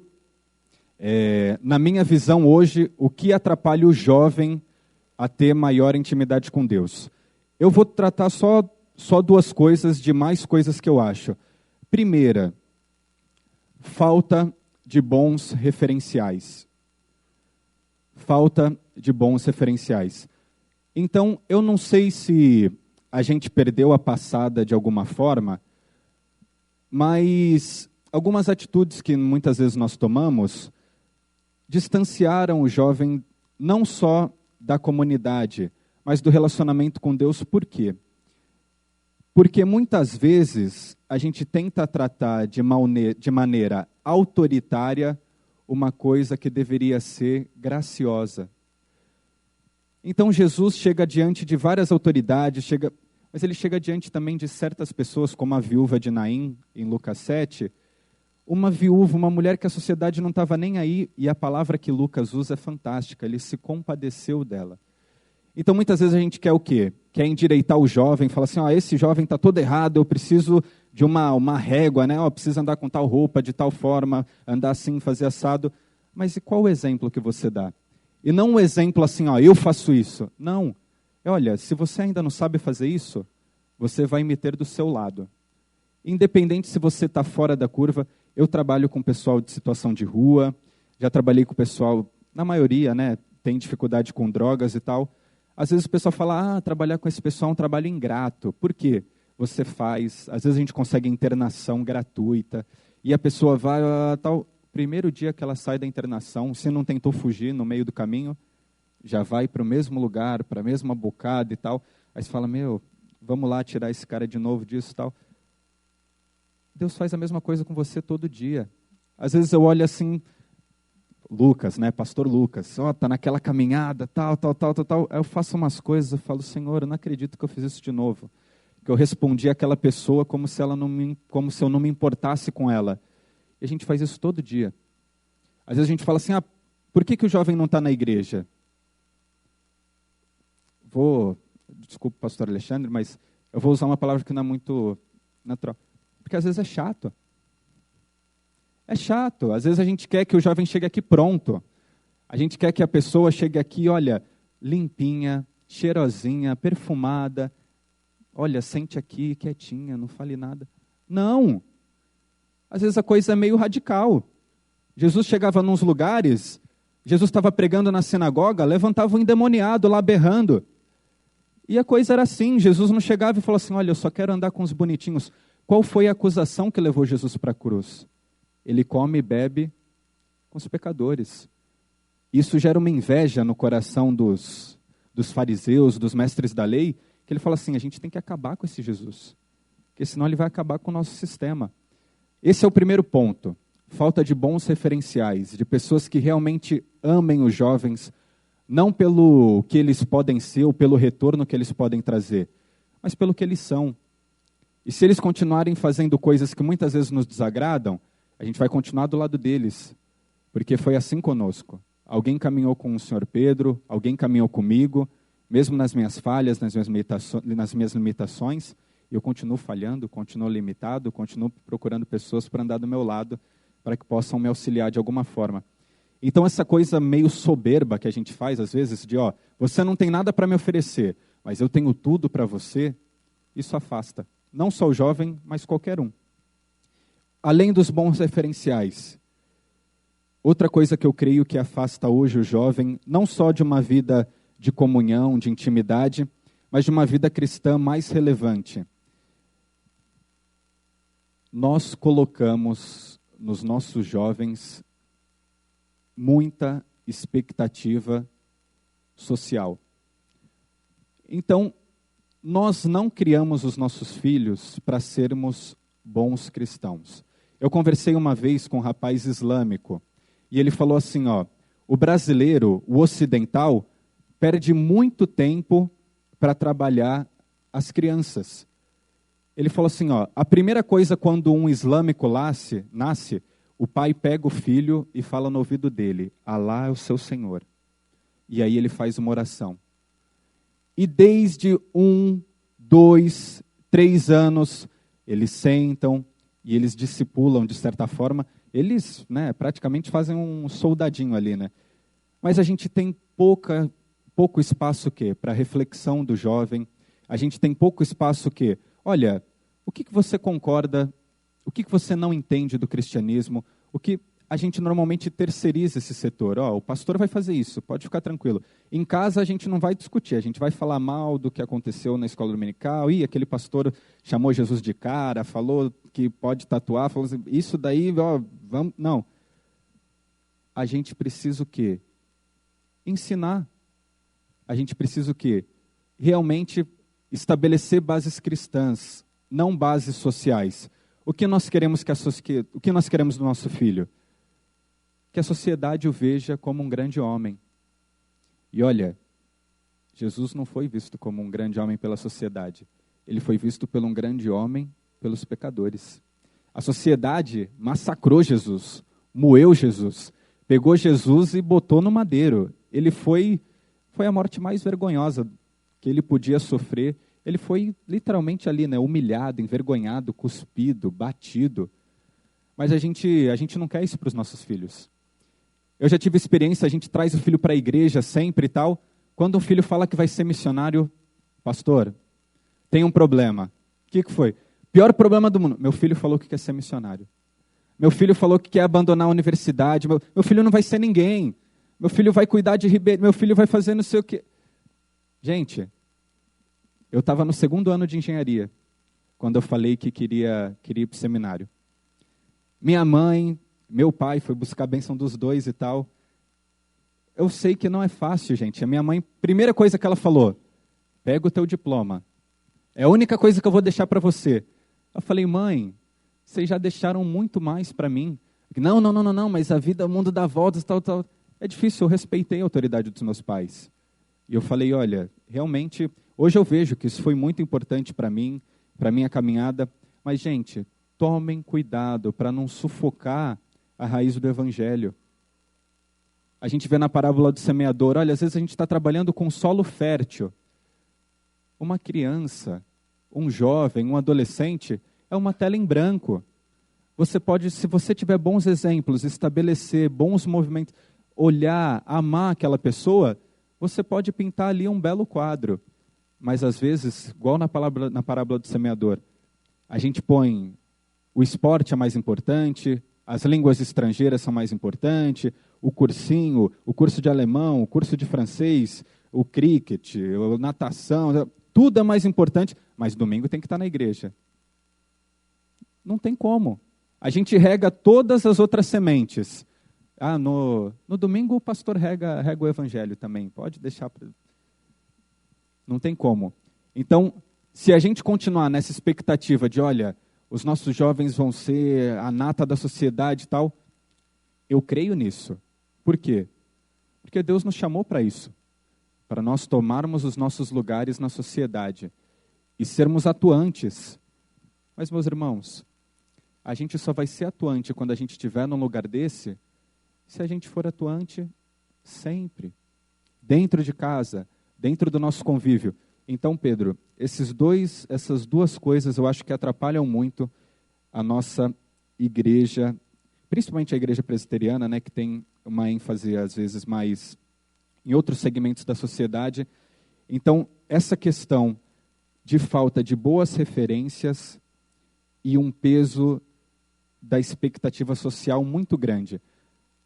Speaker 1: na minha visão hoje, o que atrapalha o jovem a ter maior intimidade com Deus? Eu vou tratar só 2 coisas de mais coisas que eu acho. Primeira, falta de bons referenciais. Falta de bons referenciais. Então, eu não sei se a gente perdeu a passada de alguma forma, mas algumas atitudes que muitas vezes nós tomamos distanciaram o jovem não só da comunidade, mas do relacionamento com Deus. Por quê? Porque muitas vezes a gente tenta tratar de maneira autoritária uma coisa que deveria ser graciosa. Então Jesus chega diante de várias autoridades, mas ele chega diante também de certas pessoas, como a viúva de Naim, em Lucas 7, uma viúva, uma mulher que a sociedade não estava nem aí, e a palavra que Lucas usa é fantástica, ele se compadeceu dela. Então, muitas vezes a gente quer o quê? Quer endireitar o jovem, fala assim, esse jovem está todo errado, eu preciso de uma régua, né? Preciso andar com tal roupa, de tal forma, andar assim, fazer assado. Mas e qual o exemplo que você dá? E não um exemplo assim, eu faço isso. Não. Olha, se você ainda não sabe fazer isso, você vai me ter do seu lado. Independente se você está fora da curva, eu trabalho com pessoal de situação de rua, já trabalhei com pessoal, na maioria, né, tem dificuldade com drogas e tal. Às vezes o pessoal fala, trabalhar com esse pessoal é um trabalho ingrato. Por quê? Você faz, às vezes a gente consegue internação gratuita, e a pessoa vai, tal, primeiro dia que ela sai da internação, se não tentou fugir no meio do caminho, já vai para o mesmo lugar, para a mesma bocada e tal. Aí você fala, vamos lá tirar esse cara de novo disso e tal. Deus faz a mesma coisa com você todo dia. Às vezes eu olho assim, Lucas, né, pastor Lucas, tá naquela caminhada, tal. Aí eu faço umas coisas, eu falo, Senhor, eu não acredito que eu fiz isso de novo. Que eu respondi àquela pessoa como se eu não me importasse com ela. E a gente faz isso todo dia. Às vezes a gente fala assim, por que o jovem não está na igreja? Desculpa, pastor Alexandre, mas eu vou usar uma palavra que não é muito natural. Porque às vezes é chato. É chato. Às vezes a gente quer que o jovem chegue aqui pronto. A gente quer que a pessoa chegue aqui, olha, limpinha, cheirosinha, perfumada. Olha, sente aqui, quietinha, não fale nada. Não. Às vezes a coisa é meio radical. Jesus chegava nos lugares, Jesus estava pregando na sinagoga, levantava um endemoniado lá berrando. E a coisa era assim, Jesus não chegava e falou assim, olha, eu só quero andar com os bonitinhos. Qual foi a acusação que levou Jesus para a cruz? Ele come e bebe com os pecadores. Isso gera uma inveja no coração dos fariseus, dos mestres da lei, que ele fala assim, a gente tem que acabar com esse Jesus, porque senão ele vai acabar com o nosso sistema. Esse é o primeiro ponto, falta de bons referenciais, de pessoas que realmente amem os jovens, não pelo que eles podem ser ou pelo retorno que eles podem trazer, mas pelo que eles são. E se eles continuarem fazendo coisas que muitas vezes nos desagradam, a gente vai continuar do lado deles, porque foi assim conosco. Alguém caminhou com o senhor Pedro, alguém caminhou comigo, mesmo nas minhas falhas, nas minhas limitações, eu continuo falhando, continuo limitado, continuo procurando pessoas para andar do meu lado, para que possam me auxiliar de alguma forma. Então essa coisa meio soberba que a gente faz às vezes, de você não tem nada para me oferecer, mas eu tenho tudo para você, isso afasta. Não só o jovem, mas qualquer um. Além dos bons referenciais, outra coisa que eu creio que afasta hoje o jovem, não só de uma vida de comunhão, de intimidade, mas de uma vida cristã mais relevante. Nós colocamos nos nossos jovens muita expectativa social. Então, nós não criamos os nossos filhos para sermos bons cristãos. Eu conversei uma vez com um rapaz islâmico, e ele falou assim, o brasileiro, o ocidental, perde muito tempo para trabalhar as crianças. Ele falou assim, ó, a primeira coisa quando um islâmico nasce, o pai pega o filho e fala no ouvido dele, Alá é o seu Senhor. E aí ele faz uma oração. E desde 1, 2, 3 anos, eles sentam e eles discipulam, de certa forma. Eles, né, praticamente fazem um soldadinho ali, né? Mas a gente tem pouco espaço para reflexão do jovem. A gente tem pouco espaço olha, o que você concorda, o que você não entende do cristianismo, o que a gente normalmente terceiriza esse setor. O pastor vai fazer isso, pode ficar tranquilo. Em casa a gente não vai discutir, a gente vai falar mal do que aconteceu na escola dominical. Aquele pastor chamou Jesus de cara, falou que pode tatuar, falou assim, isso daí, vamos... Não. A gente precisa o quê? Ensinar. A gente precisa o quê? Realmente estabelecer bases cristãs, não bases sociais. O que nós queremos o que nós queremos do nosso filho? Que a sociedade o veja como um grande homem. E olha, Jesus não foi visto como um grande homem pela sociedade. Ele foi visto por um grande homem pelos pecadores. A sociedade massacrou Jesus, moeu Jesus, pegou Jesus e botou no madeiro. Ele foi a morte mais vergonhosa que ele podia sofrer. Ele foi literalmente ali, né, humilhado, envergonhado, cuspido, batido. Mas a gente não quer isso para os nossos filhos. Eu já tive experiência, a gente traz o filho para a igreja sempre e tal. Quando um filho fala que vai ser missionário, pastor, tem um problema. O que foi? Pior problema do mundo. Meu filho falou que quer ser missionário. Meu filho falou que quer abandonar a universidade. Meu filho não vai ser ninguém. Meu filho vai cuidar de Ribeirão. Meu filho vai fazer não sei o quê. Gente, eu estava no 2º ano de engenharia, quando eu falei que queria ir para o seminário. Minha mãe, meu pai foi buscar a bênção dos dois e tal. Eu sei que não é fácil, gente. A minha mãe, primeira coisa que ela falou, pega o teu diploma. É a única coisa que eu vou deixar para você. Eu falei, mãe, vocês já deixaram muito mais para mim. Não, mas a vida, o mundo dá voltas, tal. É difícil, eu respeitei a autoridade dos meus pais. E eu falei, olha, realmente, hoje eu vejo que isso foi muito importante para mim, para minha caminhada. Mas, gente, tomem cuidado para não sufocar a raiz do evangelho. A gente vê na parábola do semeador, olha, às vezes a gente está trabalhando com solo fértil. Uma criança, um jovem, um adolescente, é uma tela em branco. Você pode, se você tiver bons exemplos, estabelecer bons movimentos, olhar, amar aquela pessoa, você pode pintar ali um belo quadro. Mas às vezes, igual na parábola do semeador, a gente põe o esporte é mais importante, as línguas estrangeiras são mais importantes, o cursinho, o curso de alemão, o curso de francês, o cricket, a natação, tudo é mais importante, mas domingo tem que estar na igreja. Não tem como. A gente rega todas as outras sementes. No domingo o pastor rega o evangelho também, pode deixar. Não tem como. Então, se a gente continuar nessa expectativa de, olha, os nossos jovens vão ser a nata da sociedade e tal, eu creio nisso. Por quê? Porque Deus nos chamou para isso, para nós tomarmos os nossos lugares na sociedade e sermos atuantes. Mas, meus irmãos, a gente só vai ser atuante quando a gente estiver num lugar desse, se a gente for atuante sempre, dentro de casa, dentro do nosso convívio. Então, Pedro, essas duas coisas eu acho que atrapalham muito a nossa igreja, principalmente a igreja presbiteriana, né, que tem uma ênfase, às vezes, mais em outros segmentos da sociedade. Então, essa questão de falta de boas referências e um peso da expectativa social muito grande.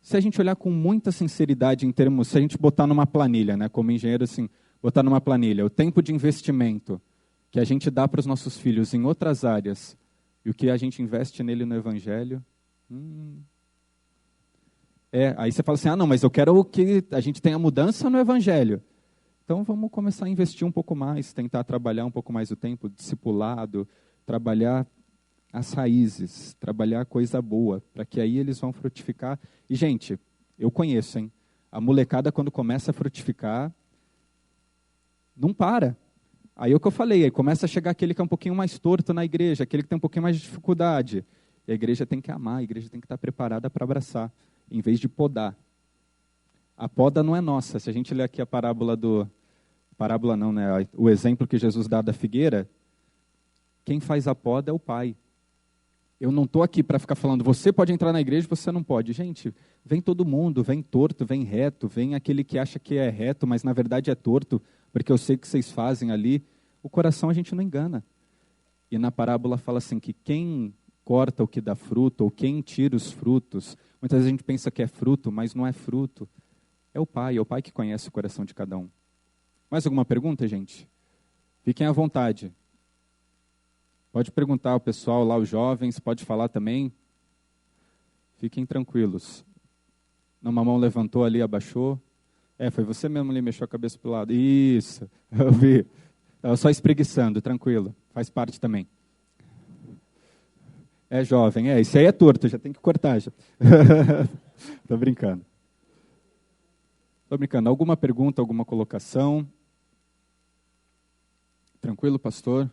Speaker 1: Se a gente olhar com muita sinceridade em termos, se a gente botar numa planilha, né, como engenheiro, assim, botar numa planilha o tempo de investimento que a gente dá para os nossos filhos em outras áreas e o que a gente investe nele no evangelho, aí você fala assim, não, mas eu quero que a gente tenha mudança no evangelho. Então vamos começar a investir um pouco mais, tentar trabalhar um pouco mais o tempo, discipulado, trabalhar as raízes, trabalhar coisa boa, para que aí eles vão frutificar. E, gente, eu conheço, hein? A molecada, quando começa a frutificar, não para. Aí é o que eu falei, aí começa a chegar aquele que é um pouquinho mais torto na igreja, aquele que tem um pouquinho mais de dificuldade. E a igreja tem que amar, a igreja tem que estar preparada para abraçar, em vez de podar. A poda não é nossa. Se a gente ler aqui a parábola do... Parábola não, né? O exemplo que Jesus dá da figueira, quem faz a poda é o Pai. Eu não estou aqui para ficar falando, você pode entrar na igreja, você não pode. Gente, vem todo mundo, vem torto, vem reto, vem aquele que acha que é reto, mas na verdade é torto, porque eu sei o que vocês fazem ali. O coração a gente não engana. E na parábola fala assim, que quem corta o que dá fruto, ou quem tira os frutos, muitas vezes a gente pensa que é fruto, mas não é fruto. É o Pai que conhece o coração de cada um. Mais alguma pergunta, gente? Fiquem à vontade. Pode perguntar ao pessoal lá, os jovens, pode falar também. Fiquem tranquilos. Uma mão levantou ali, abaixou. Foi você mesmo ali, mexeu a cabeça para o lado. Isso, eu vi. Estava só espreguiçando, tranquilo. Faz parte também. É jovem, isso aí é torto, já tem que cortar. Já. Estou brincando. Alguma pergunta, alguma colocação? Tranquilo, pastor?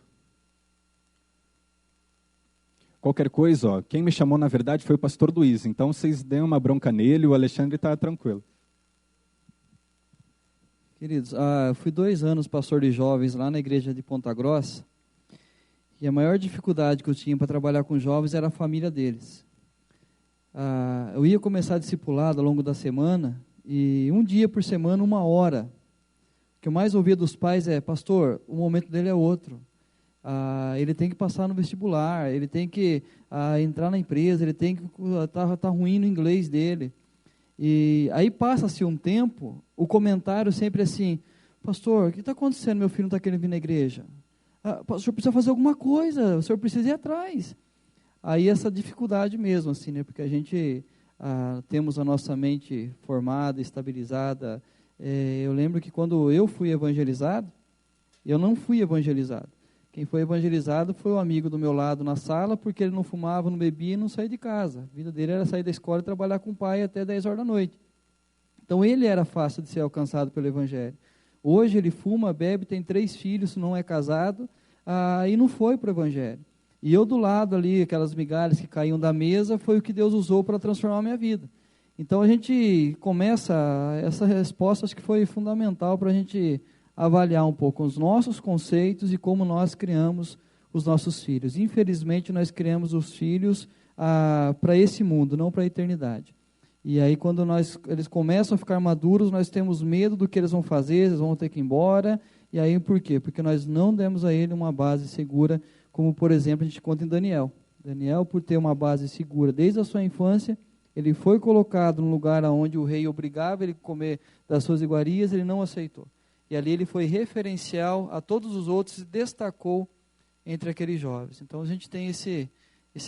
Speaker 1: Qualquer coisa, quem me chamou, na verdade, foi o pastor Luiz. Então, vocês deem uma bronca nele, o Alexandre está tranquilo.
Speaker 2: Queridos, eu fui 2 anos pastor de jovens lá na igreja de Ponta Grossa. E a maior dificuldade que eu tinha para trabalhar com jovens era a família deles. Eu ia começar a discipulado ao longo da semana, e um dia por semana, 1 hora. O que eu mais ouvia dos pais é, pastor, o momento dele é outro. Ele tem que passar no vestibular, ele tem que entrar na empresa, ele tem que tá ruim no inglês dele. E aí passa-se um tempo, o comentário sempre assim, pastor, o que está acontecendo? Meu filho não está querendo vir na igreja. O senhor precisa fazer alguma coisa, o senhor precisa ir atrás. Aí essa dificuldade mesmo, assim, né? Porque a gente temos a nossa mente formada, estabilizada. Eu lembro que quando eu fui evangelizado, eu não fui evangelizado. Quem foi evangelizado foi o amigo do meu lado na sala, porque ele não fumava, não bebia e não saía de casa. A vida dele era sair da escola e trabalhar com o pai até 10 horas da noite. Então ele era fácil de ser alcançado pelo evangelho. Hoje ele fuma, bebe, tem 3 filhos, não é casado, e não foi para o evangelho. E eu do lado ali, aquelas migalhas que caíam da mesa, foi o que Deus usou para transformar a minha vida. Então a gente começa, essa resposta acho que foi fundamental para a gente avaliar um pouco os nossos conceitos e como nós criamos os nossos filhos. Infelizmente nós criamos os filhos para esse mundo, não para a eternidade. E aí quando eles começam a ficar maduros, nós temos medo do que eles vão fazer, eles vão ter que ir embora. E aí por quê? Porque nós não demos a ele uma base segura, como por exemplo a gente conta em Daniel. Daniel, por ter uma base segura desde a sua infância, ele foi colocado num lugar onde o rei obrigava ele a comer das suas iguarias, ele não aceitou. E ali ele foi referencial a todos os outros e destacou entre aqueles jovens. Então a gente tem esse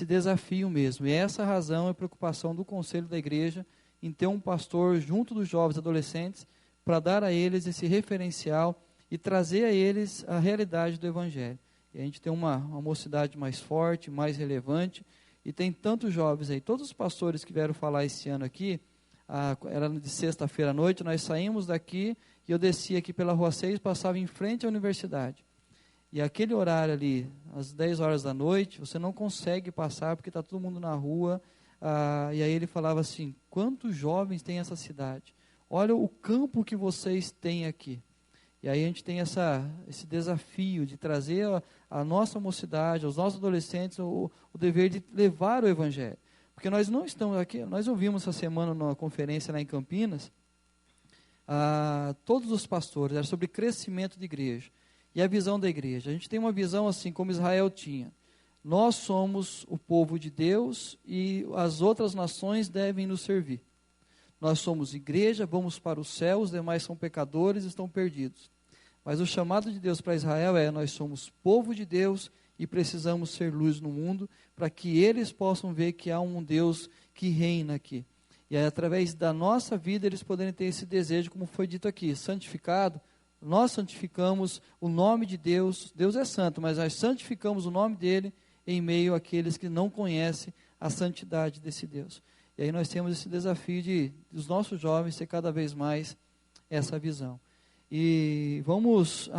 Speaker 2: desafio mesmo. E essa razão é a preocupação do conselho da igreja em ter um pastor junto dos jovens adolescentes para dar a eles esse referencial e trazer a eles a realidade do evangelho. E a gente tem uma mocidade mais forte, mais relevante, e tem tantos jovens aí. Todos os pastores que vieram falar esse ano aqui, era de sexta-feira à noite, nós saímos daqui e eu descia aqui pela Rua 6, passava em frente à universidade. E aquele horário ali, às 10 horas da noite, você não consegue passar porque está todo mundo na rua. E aí ele falava assim, quantos jovens tem essa cidade? Olha o campo que vocês têm aqui. E aí a gente tem esse desafio de trazer a nossa mocidade, aos nossos adolescentes, o dever de levar o evangelho. Porque nós não estamos aqui, nós ouvimos essa semana numa conferência lá em Campinas, todos os pastores, era sobre crescimento de igreja e a visão da igreja. A gente tem uma visão assim como Israel tinha. Nós somos o povo de Deus e as outras nações devem nos servir. Nós somos igreja, vamos para o céu, os demais são pecadores, estão perdidos. Mas o chamado de Deus para Israel nós somos povo de Deus e precisamos ser luz no mundo para que eles possam ver que há um Deus que reina aqui. E aí, através da nossa vida, eles poderem ter esse desejo, como foi dito aqui, santificado. Nós santificamos o nome de Deus. Deus é santo, mas nós santificamos o nome dele em meio àqueles que não conhecem a santidade desse Deus. E aí nós temos esse desafio de os nossos jovens ter cada vez mais essa visão. E vamos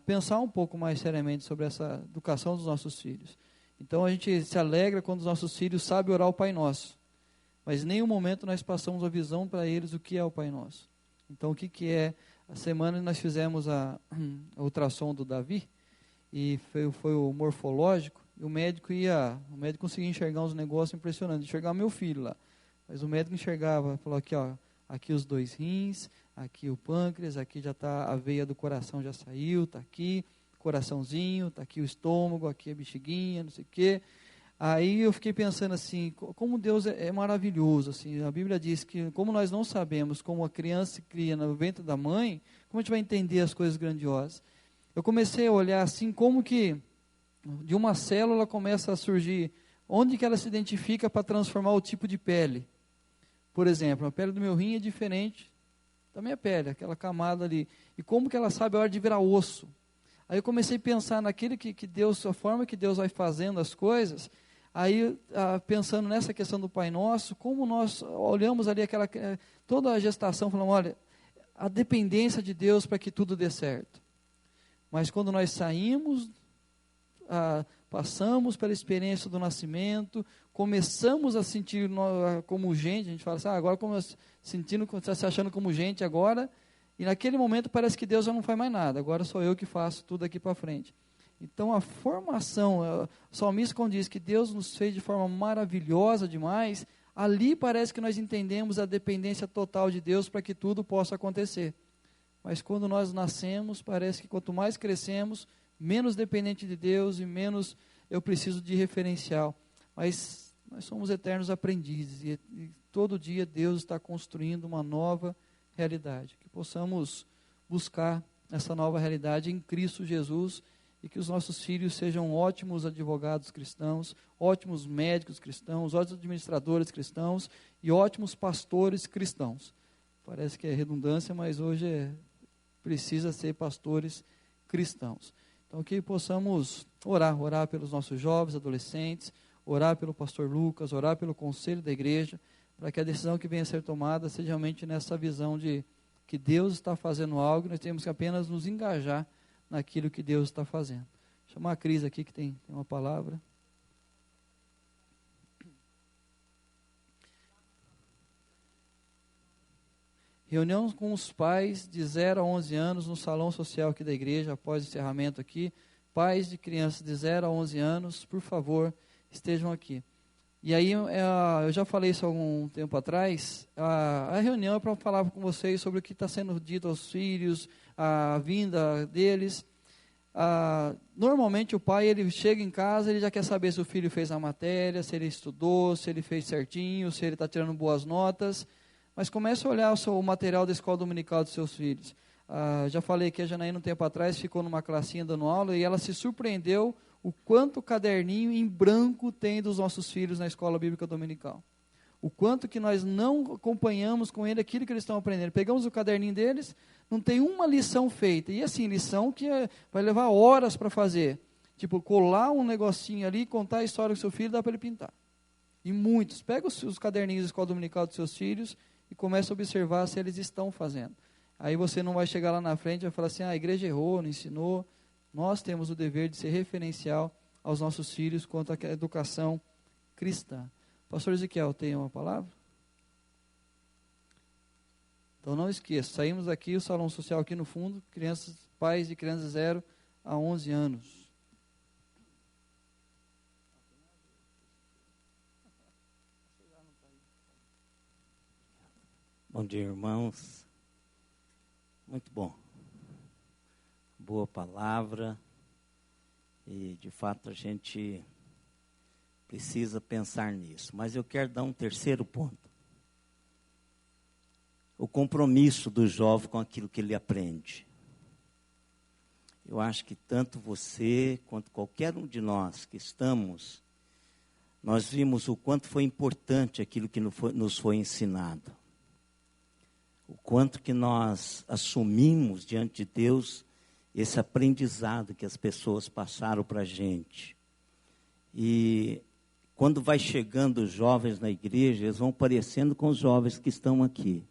Speaker 2: pensar um pouco mais seriamente sobre essa educação dos nossos filhos. Então a gente se alegra quando os nossos filhos sabem orar o Pai Nosso, mas em nenhum momento nós passamos a visão para eles o que é o Pai Nosso. Então o que é? A semana nós fizemos a ultrassom do Davi, e foi o morfológico, e o médico conseguia enxergar uns negócios impressionantes, enxergar meu filho lá. Mas o médico enxergava, falou aqui, ó, aqui os 2 rins, aqui o pâncreas, aqui já está a veia do coração, já saiu, está aqui, coraçãozinho, está aqui o estômago, aqui a bexiguinha, não sei o quê. Aí eu fiquei pensando assim, como Deus é maravilhoso, assim, a Bíblia diz que como nós não sabemos como a criança se cria no ventre da mãe, como a gente vai entender as coisas grandiosas? Eu comecei a olhar assim, como que de uma célula começa a surgir, onde que ela se identifica para transformar o tipo de pele. Por exemplo, a pele do meu rim é diferente da minha pele, aquela camada ali. E como que ela sabe a hora de virar osso? Aí eu comecei a pensar naquele que Deus, a forma que Deus vai fazendo as coisas. Aí, pensando nessa questão do Pai Nosso, como nós olhamos ali toda a gestação, falamos, olha, a dependência de Deus para que tudo dê certo. Mas quando nós saímos, passamos pela experiência do nascimento, começamos a sentir como gente, a gente fala assim, agora como sentindo, está se achando como gente agora, e naquele momento parece que Deus já não faz mais nada, agora sou eu que faço tudo aqui para frente. Então a formação, o salmista quando diz que Deus nos fez de forma maravilhosa demais, ali parece que nós entendemos a dependência total de Deus para que tudo possa acontecer. Mas quando nós nascemos, parece que quanto mais crescemos, menos dependente de Deus e menos eu preciso de referencial. Mas nós somos eternos aprendizes e todo dia Deus está construindo uma nova realidade. Que possamos buscar essa nova realidade em Cristo Jesus e que os nossos filhos sejam ótimos advogados cristãos, ótimos médicos cristãos, ótimos administradores cristãos e ótimos pastores cristãos. Parece que é redundância, mas hoje precisa ser pastores cristãos. Então que possamos orar pelos nossos jovens, adolescentes, orar pelo pastor Lucas, orar pelo conselho da igreja, para que a decisão que venha a ser tomada seja realmente nessa visão de que Deus está fazendo algo e nós temos que apenas nos engajar naquilo que Deus está fazendo. Vou chamar a Cris aqui que tem uma palavra. Reunião com os pais de 0 a 11 anos no salão social aqui da igreja, após o encerramento aqui. Pais de crianças de 0 a 11 anos, por favor, estejam aqui. E aí, eu já falei isso há algum tempo atrás, a reunião é para falar com vocês sobre o que está sendo dito aos filhos, a vinda deles. Normalmente o pai, ele chega em casa, ele já quer saber se o filho fez a matéria, se ele estudou, se ele fez certinho, se ele está tirando boas notas. Mas comece a olhar o material da escola dominical dos seus filhos. Já falei que a Janaína um tempo atrás ficou numa classinha dando aula e ela se surpreendeu o quanto caderninho em branco tem dos nossos filhos na escola bíblica dominical. O quanto que nós não acompanhamos com ele aquilo que eles estão aprendendo. Pegamos o caderninho deles, não tem uma lição feita. E assim, lição que vai levar horas para fazer. Tipo, colar um negocinho ali, contar a história do seu filho, dá para ele pintar. E muitos. Pega os caderninhos da escola dominical dos seus filhos e começa a observar se eles estão fazendo. Aí você não vai chegar lá na frente e vai falar assim, a igreja errou, não ensinou. Nós temos o dever de ser referencial aos nossos filhos quanto à educação cristã. Pastor Ezequiel, tem uma palavra? Então não esqueça, saímos aqui, o salão social aqui no fundo, pais de crianças de 0 a 11 anos.
Speaker 3: Bom dia, irmãos. Muito bom. Boa palavra. E, de fato, a gente precisa pensar nisso. Mas eu quero dar um terceiro ponto. O compromisso do jovem com aquilo que ele aprende. Eu acho que tanto você quanto qualquer um de nós que estamos, nós vimos o quanto foi importante aquilo que nos foi ensinado. O quanto que nós assumimos diante de Deus esse aprendizado que as pessoas passaram para a gente. E quando vai chegando os jovens na igreja, eles vão parecendo com os jovens que estão aqui.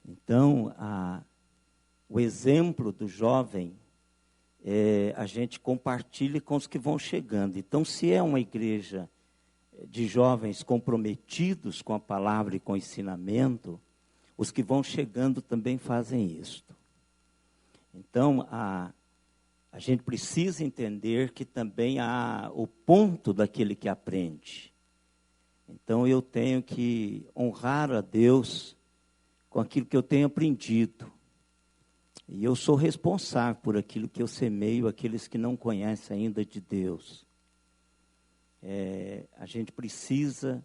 Speaker 3: Então, o exemplo do jovem, a gente compartilha com os que vão chegando. Então, se é uma igreja de jovens comprometidos com a palavra e com o ensinamento, os que vão chegando também fazem isto. Então, a gente precisa entender que também há o ponto daquele que aprende. Então, eu tenho que honrar a Deus com aquilo que eu tenho aprendido. E eu sou responsável por aquilo que eu semeio àqueles que não conhecem ainda de Deus. A gente precisa,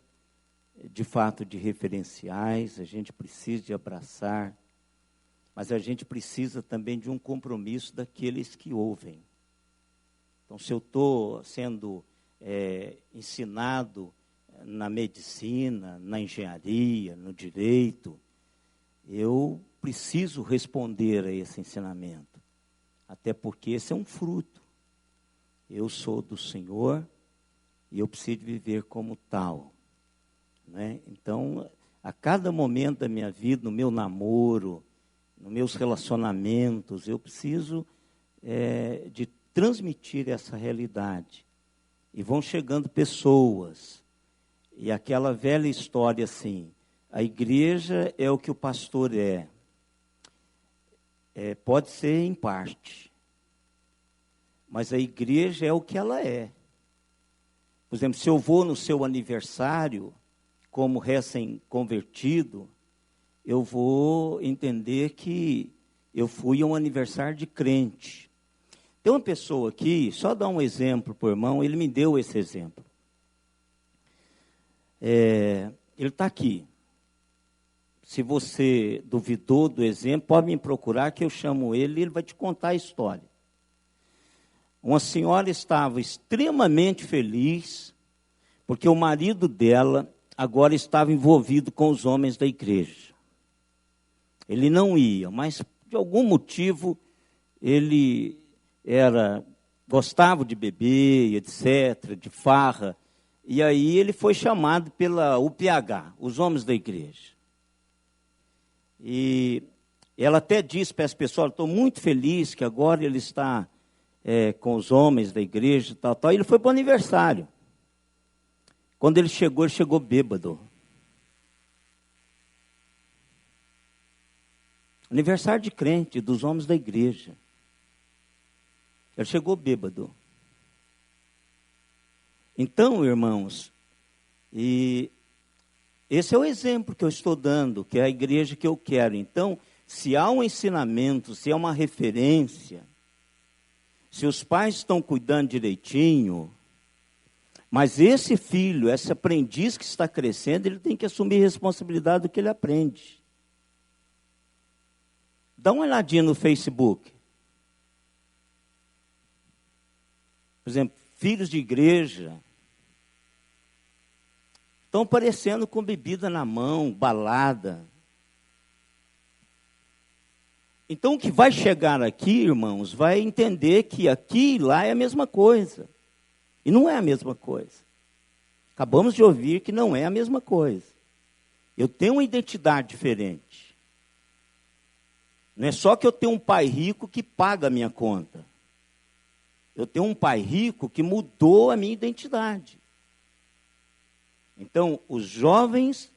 Speaker 3: de fato, de referenciais, a gente precisa de abraçar, mas a gente precisa também de um compromisso daqueles que ouvem. Então, se eu estou sendo ensinado na medicina, na engenharia, no direito, eu preciso responder a esse ensinamento, até porque esse é um fruto. Eu sou do Senhor e eu preciso viver como tal, né? Então, a cada momento da minha vida, no meu namoro, nos meus relacionamentos, eu preciso de transmitir essa realidade. E vão chegando pessoas, e aquela velha história assim, a igreja é o que o pastor é. Pode ser em parte, mas a igreja é o que ela é. Por exemplo, se eu vou no seu aniversário, como recém-convertido, eu vou entender que eu fui a um aniversário de crente. Tem uma pessoa aqui, só dar um exemplo para o irmão, ele me deu esse exemplo. Ele está aqui. Se você duvidou do exemplo, pode me procurar que eu chamo ele e ele vai te contar a história. Uma senhora estava extremamente feliz, porque o marido dela agora estava envolvido com os homens da igreja. Ele não ia, mas de algum motivo ele gostava de beber, etc., de farra, e aí ele foi chamado pela UPH, os homens da igreja. E ela até disse para essa pessoa, estou muito feliz que agora ele está com os homens da igreja, tal. E ele foi para o aniversário. Quando ele chegou bêbado. Aniversário de crente, dos homens da igreja. Ele chegou bêbado. Então, irmãos, e esse é o exemplo que eu estou dando, que é a igreja que eu quero. Então, se há um ensinamento, se há uma referência, se os pais estão cuidando direitinho, mas esse filho, esse aprendiz que está crescendo, ele tem que assumir a responsabilidade do que ele aprende. Dá uma olhadinha no Facebook. Por exemplo, filhos de igreja estão aparecendo com bebida na mão, balada. Então, o que vai chegar aqui, irmãos, vai entender que aqui e lá é a mesma coisa. E não é a mesma coisa. Acabamos de ouvir que não é a mesma coisa. Eu tenho uma identidade diferente. Não é só que eu tenho um pai rico que paga a minha conta. Eu tenho um pai rico que mudou a minha identidade. Então, os jovens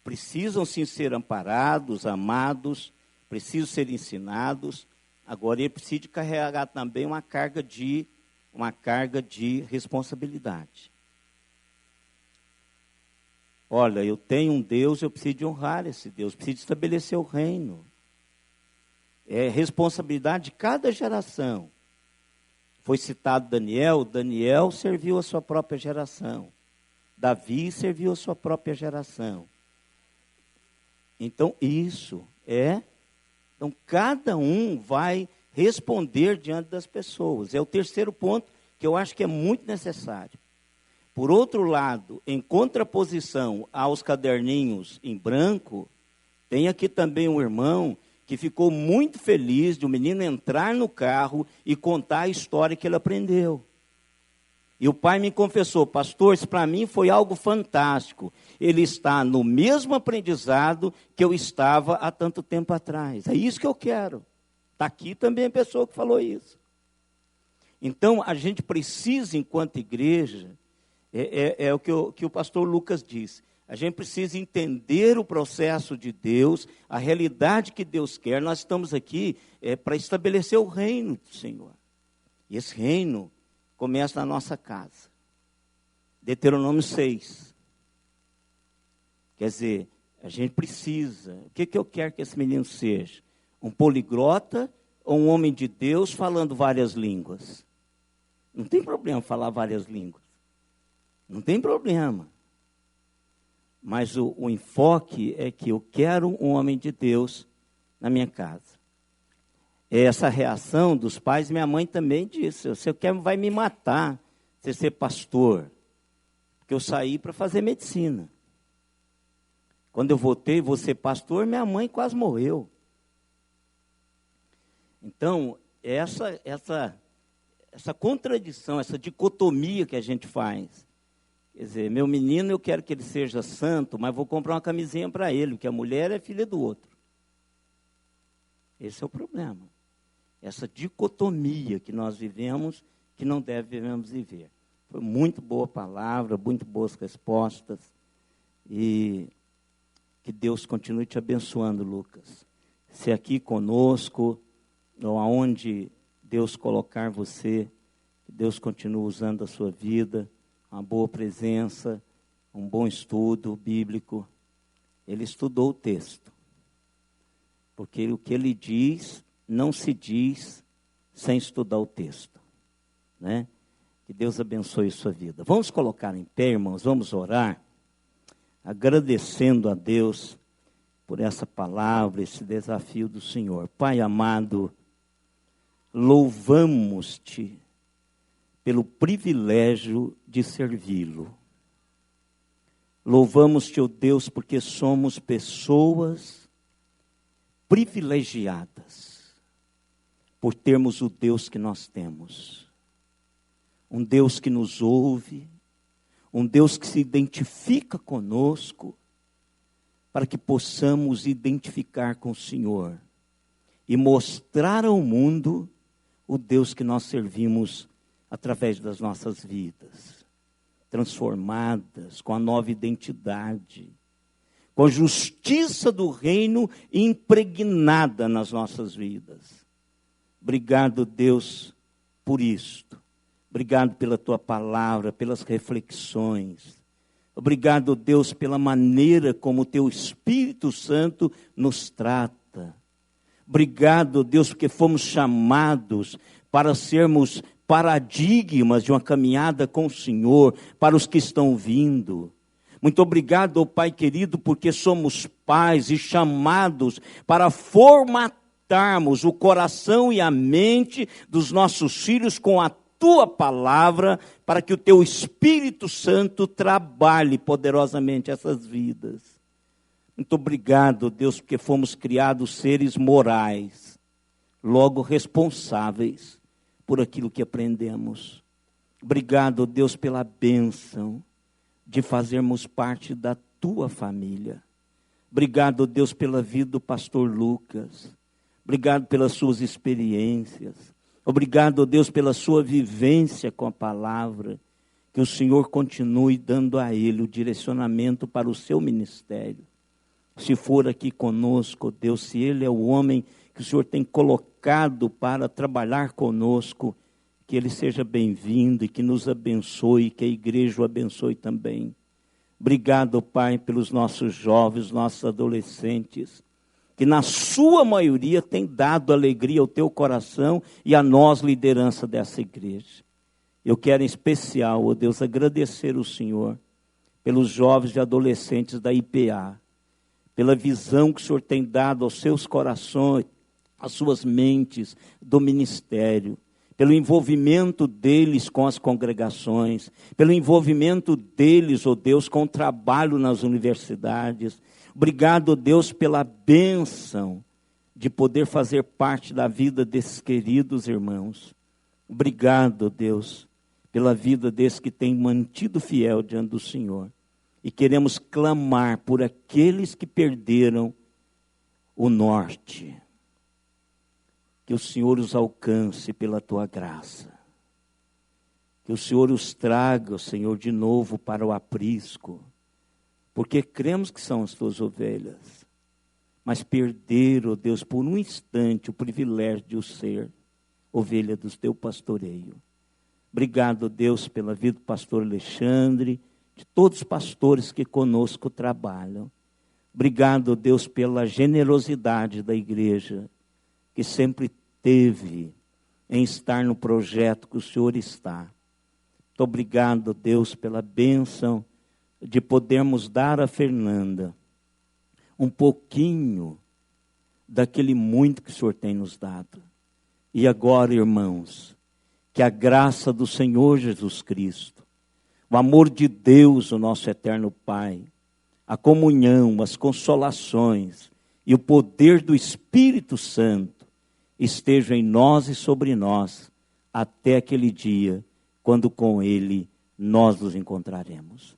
Speaker 3: precisam sim ser amparados, amados, precisam ser ensinados. Agora, ele precisa de carregar também uma carga de responsabilidade. Olha, eu tenho um Deus, eu preciso de honrar esse Deus, preciso de estabelecer o reino. É responsabilidade de cada geração. Foi citado Daniel serviu a sua própria geração. Davi serviu a sua própria geração. Então, Então, cada um vai responder diante das pessoas. É o terceiro ponto que eu acho que é muito necessário. Por outro lado, em contraposição aos caderninhos em branco, tem aqui também um irmão que ficou muito feliz de um menino entrar no carro e contar a história que ele aprendeu. E o pai me confessou: pastor, isso para mim foi algo fantástico. Ele está no mesmo aprendizado que eu estava há tanto tempo atrás. É isso que eu quero. Está aqui também a pessoa que falou isso. Então, a gente precisa, enquanto igreja, é o que o pastor Lucas disse, a gente precisa entender o processo de Deus, a realidade que Deus quer. Nós estamos aqui para estabelecer o reino do Senhor. E esse reino começa na nossa casa. Deuteronômio 6. Quer dizer, a gente precisa. O que eu quero que esse menino seja? Um poliglota ou um homem de Deus falando várias línguas? Não tem problema falar várias línguas. Não tem problema. Mas o enfoque é que eu quero um homem de Deus na minha casa. Essa reação dos pais, minha mãe também disse: você vai me matar, você ser pastor. Porque eu saí para fazer medicina. Quando eu voltei, vou ser pastor, minha mãe quase morreu. Então, essa contradição, essa dicotomia que a gente faz. Quer dizer, meu menino, eu quero que ele seja santo, mas vou comprar uma camisinha para ele, porque a mulher é filha do outro. Esse é o problema. Essa dicotomia que nós vivemos, que não devemos viver. Foi muito boa palavra, muito boas respostas. E que Deus continue te abençoando, Lucas. Se aqui conosco, ou aonde Deus colocar você, que Deus continue usando a sua vida, uma boa presença, um bom estudo bíblico. Ele estudou o texto. Porque o que ele diz, não se diz sem estudar o texto. Né? Que Deus abençoe sua vida. Vamos colocar em pé, irmãos, vamos orar, agradecendo a Deus por essa palavra, esse desafio do Senhor. Pai amado, louvamos-te pelo privilégio de servi-lo. Louvamos-te, ó Deus, porque somos pessoas privilegiadas por termos o Deus que nós temos. Um Deus que nos ouve, um Deus que se identifica conosco, para que possamos identificar com o Senhor e mostrar ao mundo o Deus que nós servimos através das nossas vidas, transformadas, com a nova identidade, com a justiça do reino impregnada nas nossas vidas. Obrigado, Deus, por isto. Obrigado pela tua palavra, pelas reflexões. Obrigado, Deus, pela maneira como o teu Espírito Santo nos trata. Obrigado, Deus, porque fomos chamados para sermos paradigmas de uma caminhada com o Senhor, para os que estão vindo. Muito obrigado, oh Pai querido, porque somos pais e chamados para formatarmos o coração e a mente dos nossos filhos com a tua palavra, para que o teu Espírito Santo trabalhe poderosamente essas vidas. Muito obrigado, Deus, porque fomos criados seres morais, logo responsáveis por aquilo que aprendemos. Obrigado, Deus, pela bênção de fazermos parte da tua família. Obrigado, Deus, pela vida do pastor Lucas. Obrigado pelas suas experiências. Obrigado, Deus, pela sua vivência com a palavra. Que o Senhor continue dando a ele o direcionamento para o seu ministério. Se for aqui conosco, Deus, se ele é o homem que o Senhor tem colocado para trabalhar conosco, que ele seja bem-vindo e que nos abençoe, que a igreja o abençoe também. Obrigado, Pai, pelos nossos jovens, nossos adolescentes, que na sua maioria tem dado alegria ao teu coração e a nós, liderança dessa igreja. Eu quero em especial, ó Deus, agradecer o Senhor pelos jovens e adolescentes da IPA, pela visão que o Senhor tem dado aos seus corações, às suas mentes do ministério, pelo envolvimento deles com as congregações, pelo envolvimento deles, ó Deus, com o trabalho nas universidades. Obrigado, Deus, pela bênção de poder fazer parte da vida desses queridos irmãos. Obrigado, Deus, pela vida desse que tem mantido fiel diante do Senhor. E queremos clamar por aqueles que perderam o norte. Que o Senhor os alcance pela tua graça. Que o Senhor os traga, Senhor, de novo para o aprisco. Porque cremos que são as tuas ovelhas. Mas perderam, ó Deus, por um instante o privilégio de o ser ovelha do teu pastoreio. Obrigado, Deus, pela vida do pastor Alexandre, de todos os pastores que conosco trabalham. Obrigado, Deus, pela generosidade da igreja, que sempre teve em estar no projeto que o Senhor está. Muito obrigado, Deus, pela bênção de podermos dar a Fernanda um pouquinho daquele muito que o Senhor tem nos dado. E agora, irmãos, que a graça do Senhor Jesus Cristo, o amor de Deus, o nosso eterno Pai, a comunhão, as consolações e o poder do Espírito Santo estejam em nós e sobre nós até aquele dia, quando com Ele nós nos encontraremos.